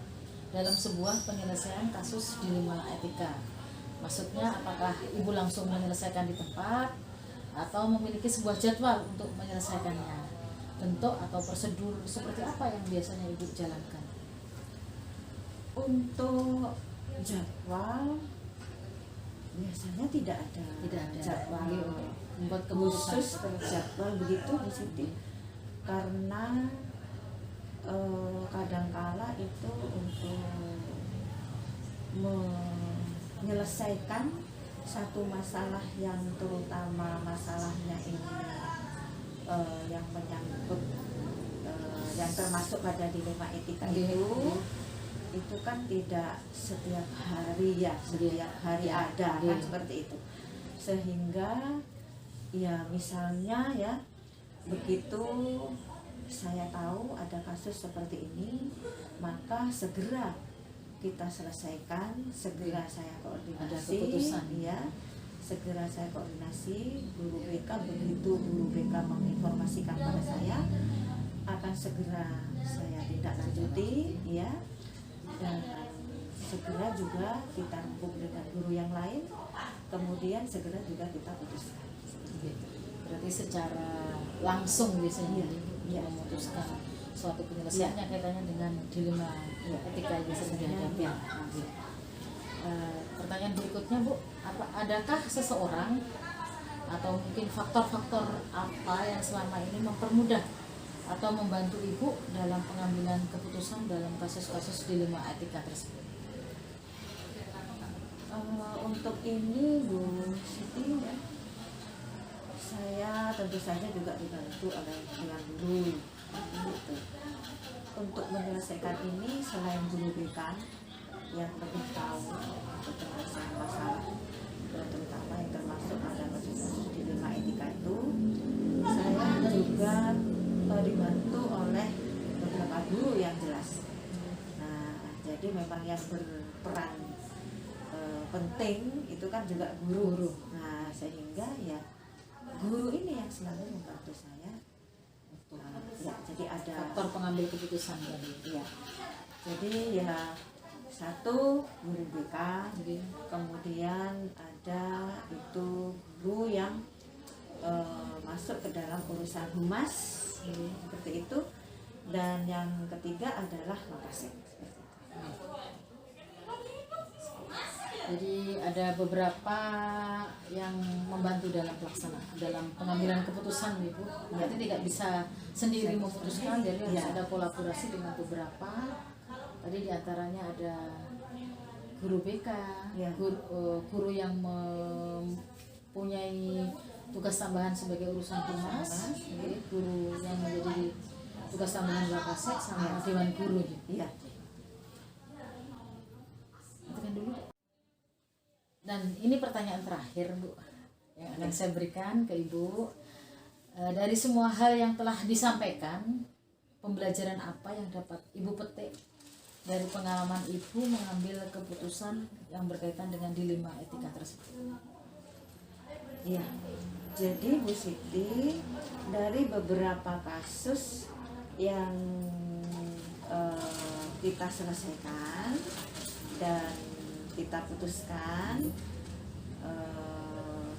dalam sebuah penyelesaian kasus dilema etika? Maksudnya apakah Ibu langsung menyelesaikan di tempat atau memiliki sebuah jadwal untuk menyelesaikannya? Bentuk atau prosedur seperti apa yang biasanya Ibu jalankan? Untuk jadwal biasanya tidak ada, jadwal Membuat keputusan khusus jadwal begitu Bu Siti, karena kadangkala itu untuk menyelesaikan satu masalah yang terutama masalahnya ini yang menyangkut yang termasuk pada dilema etika itu kan tidak setiap hari ya, setiap hari ada kan seperti itu, sehingga ya misalnya ya begitu saya tahu ada kasus seperti ini, maka segera kita selesaikan, segera saya koordinasi, ada keputusan. ya, segera saya koordinasi guru BK, begitu guru BK menginformasikan pada saya akan segera saya tindak lanjuti, ya, dan segera juga kita rembuk dengan guru yang lain, kemudian segera juga kita putuskan. Berarti secara langsung biasanya Iya. memutuskan suatu penyelesaiannya kaitannya dengan dilema etika yang bisa dihadapi. Pertanyaan berikutnya Bu, adakah seseorang atau mungkin faktor-faktor apa yang selama ini mempermudah atau membantu Ibu dalam pengambilan keputusan dalam kasus-kasus dilema etika tersebut? Untuk ini Bu Siti, ya, saya tentu saja juga dibantu oleh pihak guru. Gitu. Untuk menyelesaikan ini selain guru BK yang lebih tahu penyelesaian masalah, terutama yang termasuk ada kasus dilema etika itu, saya juga dibantu oleh beberapa guru yang jelas. Nah, jadi memang yang berperan penting itu kan juga guru. Nah, sehingga ya guru ini yang selalu membantu saya untuk ya, jadi ada Faktor pengambil keputusan tadi. ya. Jadi ya satu guru BK, kemudian ada itu guru yang masuk ke dalam urusan humas seperti itu, dan yang ketiga adalah Mapasek. Jadi ada beberapa yang membantu dalam pelaksanaan, dalam pengambilan keputusan Ibu. Berarti tidak bisa sendiri memutuskan, jadi harus ada kolaborasi dengan beberapa. Tadi diantaranya ada guru BK, guru yang mempunyai tugas tambahan sebagai urusan humas, guru yang menjadi tugas tambahan Wakasek sama dewan guru. Iya. Tekan dulu. Dan ini pertanyaan terakhir Bu yang akan saya berikan ke Ibu. Dari semua hal yang telah disampaikan, pembelajaran apa yang dapat Ibu petik dari pengalaman Ibu mengambil keputusan yang berkaitan dengan dilema etika tersebut? Iya. Jadi Bu Siti, dari beberapa kasus yang kita selesaikan dan kita putuskan,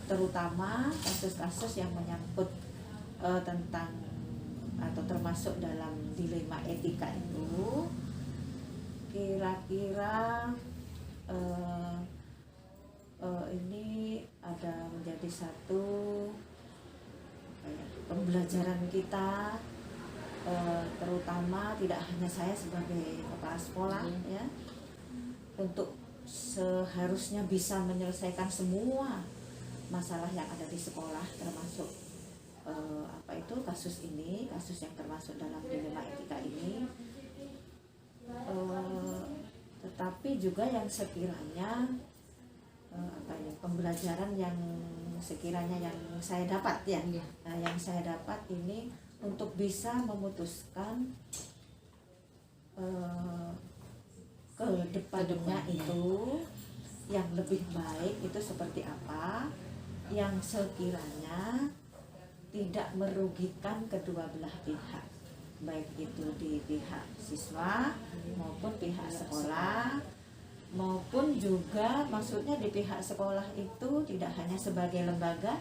terutama kasus-kasus yang menyangkut tentang atau termasuk dalam dilema etika itu, kira-kira ini ada menjadi satu pembelajaran kita, terutama tidak hanya saya sebagai kepala sekolah ya, untuk seharusnya bisa menyelesaikan semua masalah yang ada di sekolah, termasuk kasus ini, kasus yang termasuk dalam dilema etika ini, tetapi juga yang sekiranya pembelajaran yang sekiranya yang saya dapat ya, nah, yang saya dapat ini untuk bisa memutuskan ke depannya itu yang lebih baik itu seperti apa, yang sekiranya tidak merugikan kedua belah pihak, baik itu di pihak siswa maupun pihak sekolah, maupun juga maksudnya di pihak sekolah itu tidak hanya sebagai lembaga,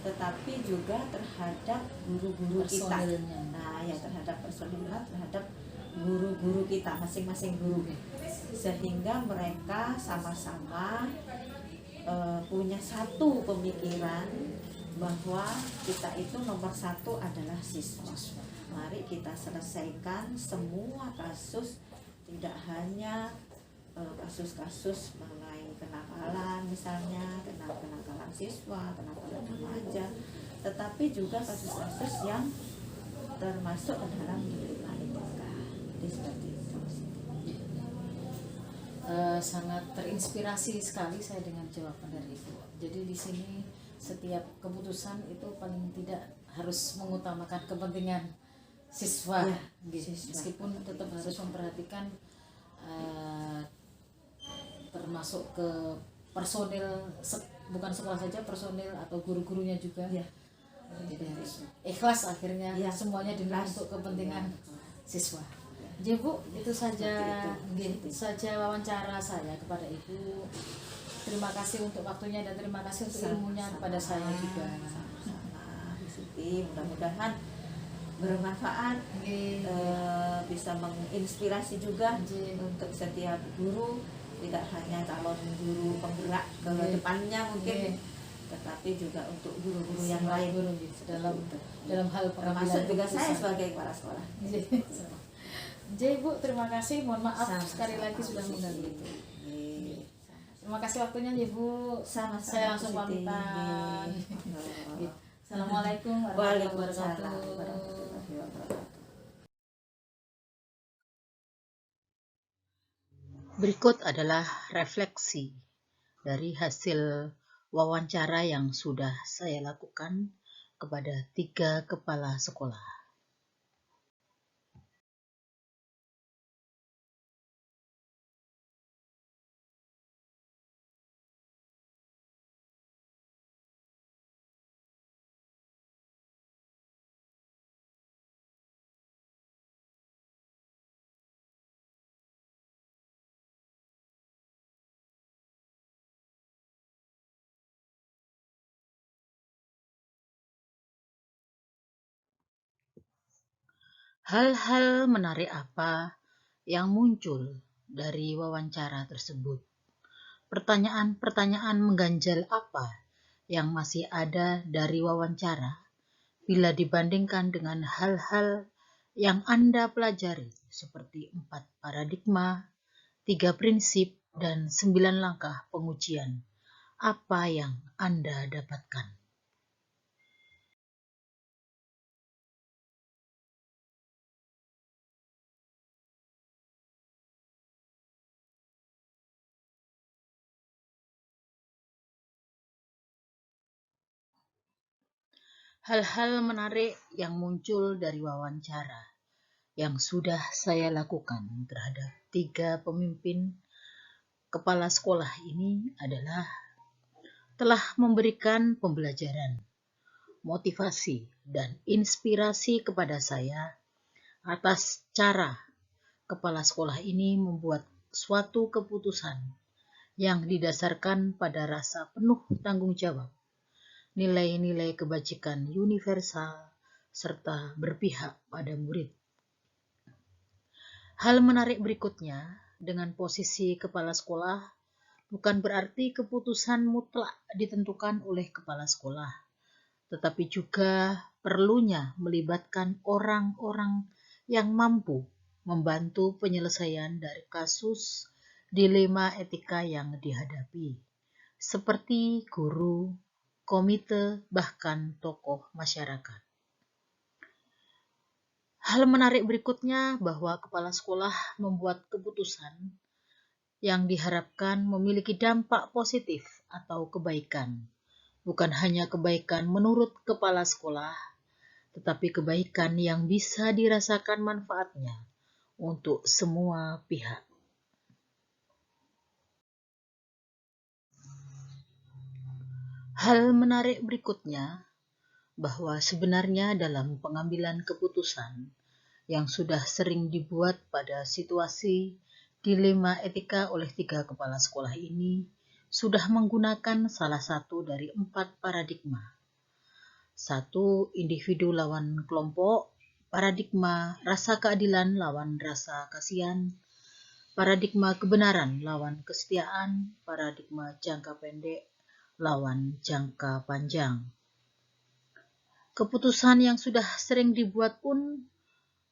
tetapi juga terhadap guru-guru kita. Nah ya, terhadap personil, terhadap guru-guru kita, masing-masing guru, sehingga mereka sama-sama punya satu pemikiran bahwa kita itu nomor satu adalah siswa. Mari kita selesaikan semua kasus, tidak hanya kasus-kasus mengenai kenakalan, misalnya kenakalan siswa, kenakalan remaja, tetapi juga kasus-kasus yang termasuk dalam dilema etika. Jadi seperti itu. Sangat terinspirasi sekali saya dengan jawaban dari Ibu. Jadi di sini setiap keputusan itu paling tidak harus mengutamakan kepentingan siswa, ya, gitu. Siswa. Meskipun tetap harus memperhatikan termasuk ke personil, bukan sekolah saja, personil atau guru-gurunya juga Ya. Jadi harus ikhlas akhirnya Ya, semuanya demi ikhlas. untuk kepentingan siswa. Ya. Ya Bu, itu saja Seperti itu. saja wawancara saya kepada Ibu. Terima kasih untuk waktunya dan terima kasih untuk ilmunya kepada saya juga. Sama-sama, Bu Siti. Mudah-mudahan bermanfaat, bisa menginspirasi juga untuk setiap guru, tidak hanya calon guru penggerak ke depannya mungkin, tetapi juga untuk guru-guru yang lain guru gitu, dalam hal termasuk juga saya keputusan. sebagai kepala sekolah. Jadi Bu, terima kasih. Mohon maaf Sama-sama, sekali lagi sudah Bu mengganggu. Siti. Terima kasih waktunya ya Bu. Sama-sama, Saya langsung Bu Siti. pamitan. Nggih. Assalamualaikum warahmatullahi Waalaikumsalam wabarakatuh. warahmatullahi wabarakatuh. Berikut adalah refleksi dari hasil wawancara yang sudah saya lakukan kepada 3 kepala sekolah. Hal-hal menarik apa yang muncul dari wawancara tersebut? Pertanyaan-pertanyaan mengganjal apa yang masih ada dari wawancara bila dibandingkan dengan hal-hal yang Anda pelajari seperti 4 paradigma, 3 prinsip, dan 9 langkah pengujian? Apa yang Anda dapatkan? Hal-hal menarik yang muncul dari wawancara yang sudah saya lakukan terhadap 3 pemimpin kepala sekolah ini adalah telah memberikan pembelajaran, motivasi, dan inspirasi kepada saya atas cara kepala sekolah ini membuat suatu keputusan yang didasarkan pada rasa penuh tanggung jawab, nilai-nilai kebajikan universal, serta berpihak pada murid. Hal menarik berikutnya, dengan posisi kepala sekolah, bukan berarti keputusan mutlak ditentukan oleh kepala sekolah, tetapi juga perlunya melibatkan orang-orang yang mampu membantu penyelesaian dari kasus dilema etika yang dihadapi, seperti guru, komite, bahkan tokoh masyarakat. Hal menarik berikutnya bahwa kepala sekolah membuat keputusan yang diharapkan memiliki dampak positif atau kebaikan. Bukan hanya kebaikan menurut kepala sekolah, tetapi kebaikan yang bisa dirasakan manfaatnya untuk semua pihak. Hal menarik berikutnya bahwa sebenarnya dalam pengambilan keputusan yang sudah sering dibuat pada situasi dilema etika oleh 3 kepala sekolah ini sudah menggunakan salah satu dari 4 paradigma. 1. Individu lawan kelompok, paradigma rasa keadilan lawan rasa kasihan, paradigma kebenaran lawan kesetiaan, paradigma jangka pendek lawan jangka panjang. Keputusan yang sudah sering dibuat pun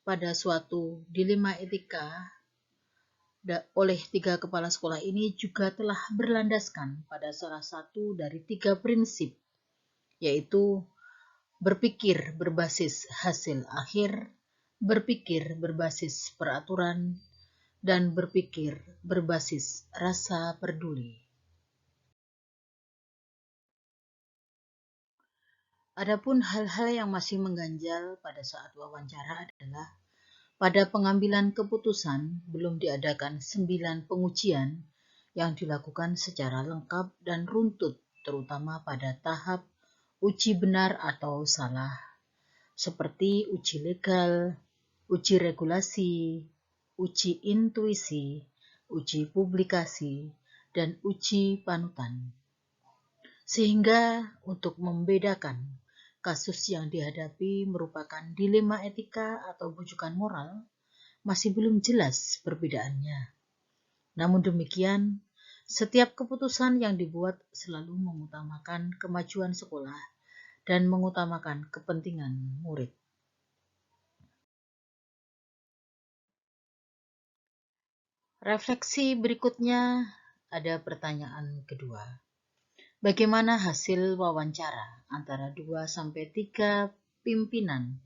pada suatu dilema etika oleh 3 kepala sekolah ini juga telah berlandaskan pada salah satu dari 3 prinsip, yaitu berpikir berbasis hasil akhir, berpikir berbasis peraturan, dan berpikir berbasis rasa peduli. Adapun hal-hal yang masih mengganjal pada saat wawancara adalah pada pengambilan keputusan belum diadakan 9 pengujian yang dilakukan secara lengkap dan runtut, terutama pada tahap uji benar atau salah, seperti uji legal, uji regulasi, uji intuisi, uji publikasi, dan uji panutan. Sehingga untuk membedakan kasus yang dihadapi merupakan dilema etika atau bujukan moral, masih belum jelas perbedaannya. Namun demikian, setiap keputusan yang dibuat selalu mengutamakan kemajuan sekolah dan mengutamakan kepentingan murid. Refleksi berikutnya ada pertanyaan kedua. Bagaimana hasil wawancara antara 2-3 pimpinan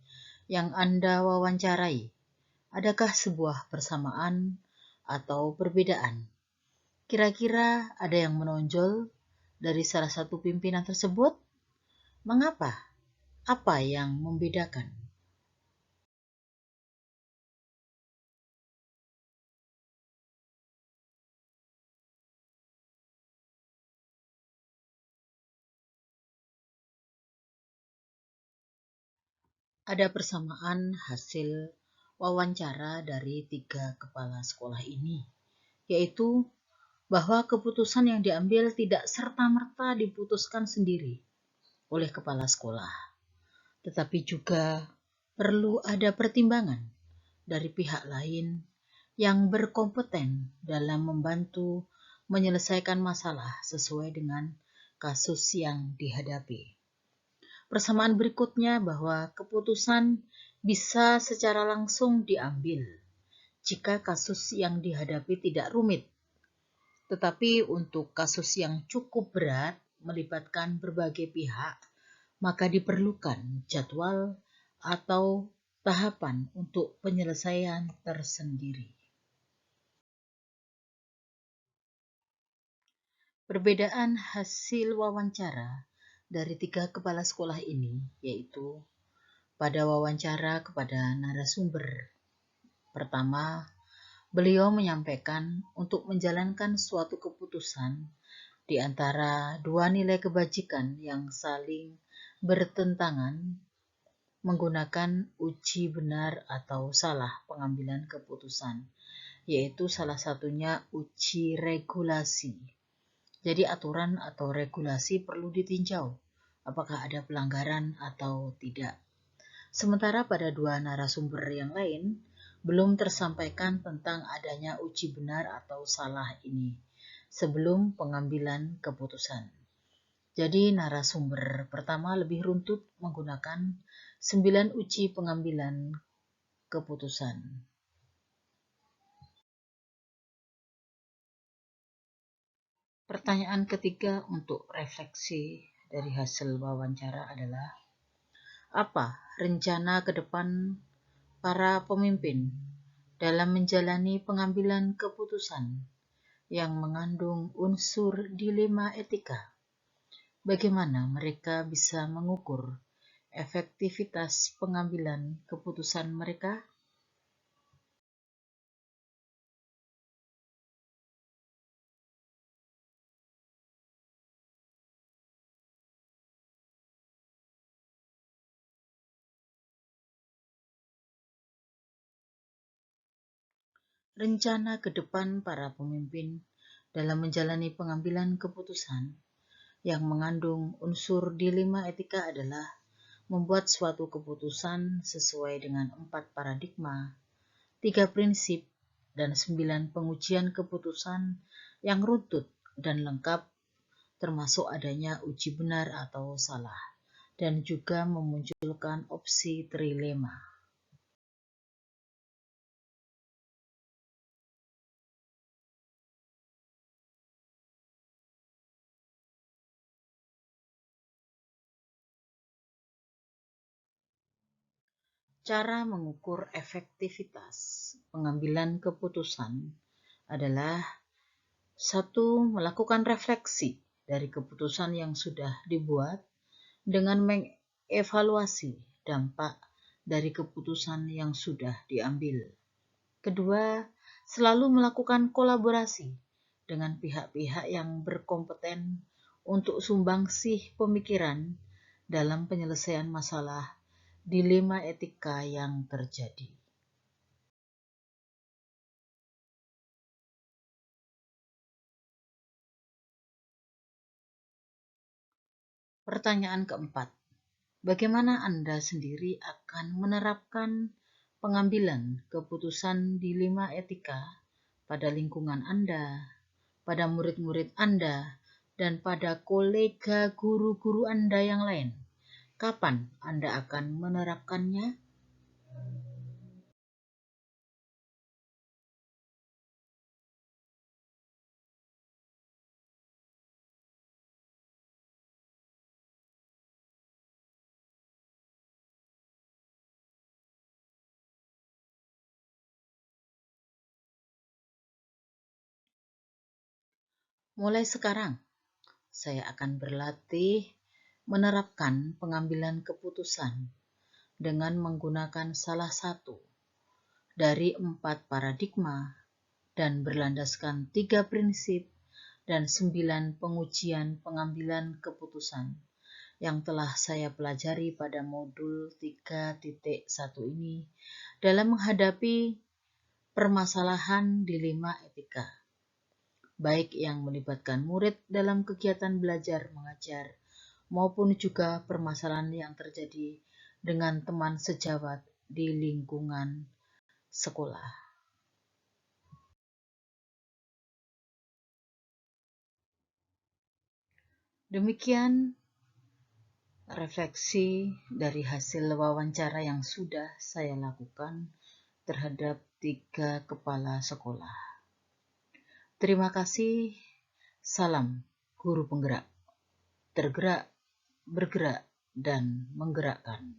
yang Anda wawancarai? Adakah sebuah persamaan atau perbedaan? Kira-kira ada yang menonjol dari salah satu pimpinan tersebut? Mengapa? Apa yang membedakan? Ada persamaan hasil wawancara dari 3 kepala sekolah ini, yaitu bahwa keputusan yang diambil tidak serta-merta diputuskan sendiri oleh kepala sekolah, tetapi juga perlu ada pertimbangan dari pihak lain yang berkompeten dalam membantu menyelesaikan masalah sesuai dengan kasus yang dihadapi. Persamaan berikutnya bahwa keputusan bisa secara langsung diambil jika kasus yang dihadapi tidak rumit. Tetapi untuk kasus yang cukup berat melibatkan berbagai pihak, maka diperlukan jadwal atau tahapan untuk penyelesaian tersendiri. Perbedaan hasil wawancara dari 3 kepala sekolah ini yaitu pada wawancara kepada narasumber pertama, beliau menyampaikan untuk menjalankan suatu keputusan di antara 2 nilai kebajikan yang saling bertentangan menggunakan uji benar atau salah pengambilan keputusan, yaitu salah satunya uji regulasi. Jadi aturan atau regulasi perlu ditinjau apakah ada pelanggaran atau tidak. Sementara pada dua narasumber yang lain belum tersampaikan tentang adanya uji benar atau salah ini sebelum pengambilan keputusan. Jadi narasumber pertama lebih runtut menggunakan 9 uji pengambilan keputusan. Pertanyaan ketiga untuk refleksi dari hasil wawancara adalah, apa rencana ke depan para pemimpin dalam menjalani pengambilan keputusan yang mengandung unsur dilema etika? Bagaimana mereka bisa mengukur efektivitas pengambilan keputusan mereka? Rencana ke depan para pemimpin dalam menjalani pengambilan keputusan yang mengandung unsur dilema etika adalah membuat suatu keputusan sesuai dengan 4 paradigma, 3 prinsip, dan 9 pengujian keputusan yang runtut dan lengkap, termasuk adanya uji benar atau salah, dan juga memunculkan opsi trilema. Cara mengukur efektivitas pengambilan keputusan adalah 1. Melakukan refleksi dari keputusan yang sudah dibuat dengan mengevaluasi dampak dari keputusan yang sudah diambil. Kedua, selalu melakukan kolaborasi dengan pihak-pihak yang berkompeten untuk sumbangsih pemikiran dalam penyelesaian masalah dilema etika yang terjadi. Pertanyaan keempat, bagaimana Anda sendiri akan menerapkan pengambilan keputusan dilema etika pada lingkungan Anda, pada murid-murid Anda, dan pada kolega guru-guru Anda yang lain? Kapan Anda akan menerapkannya? Mulai sekarang, saya akan berlatih menerapkan pengambilan keputusan dengan menggunakan salah satu dari 4 paradigma dan berlandaskan 3 prinsip dan 9 pengujian pengambilan keputusan yang telah saya pelajari pada modul 3.1 ini dalam menghadapi permasalahan dilema etika, baik yang melibatkan murid dalam kegiatan belajar mengajar maupun juga permasalahan yang terjadi dengan teman sejawat di lingkungan sekolah. Demikian refleksi dari hasil wawancara yang sudah saya lakukan terhadap 3 kepala sekolah. Terima kasih. Salam guru penggerak, tergerak, bergerak, dan menggerakkan.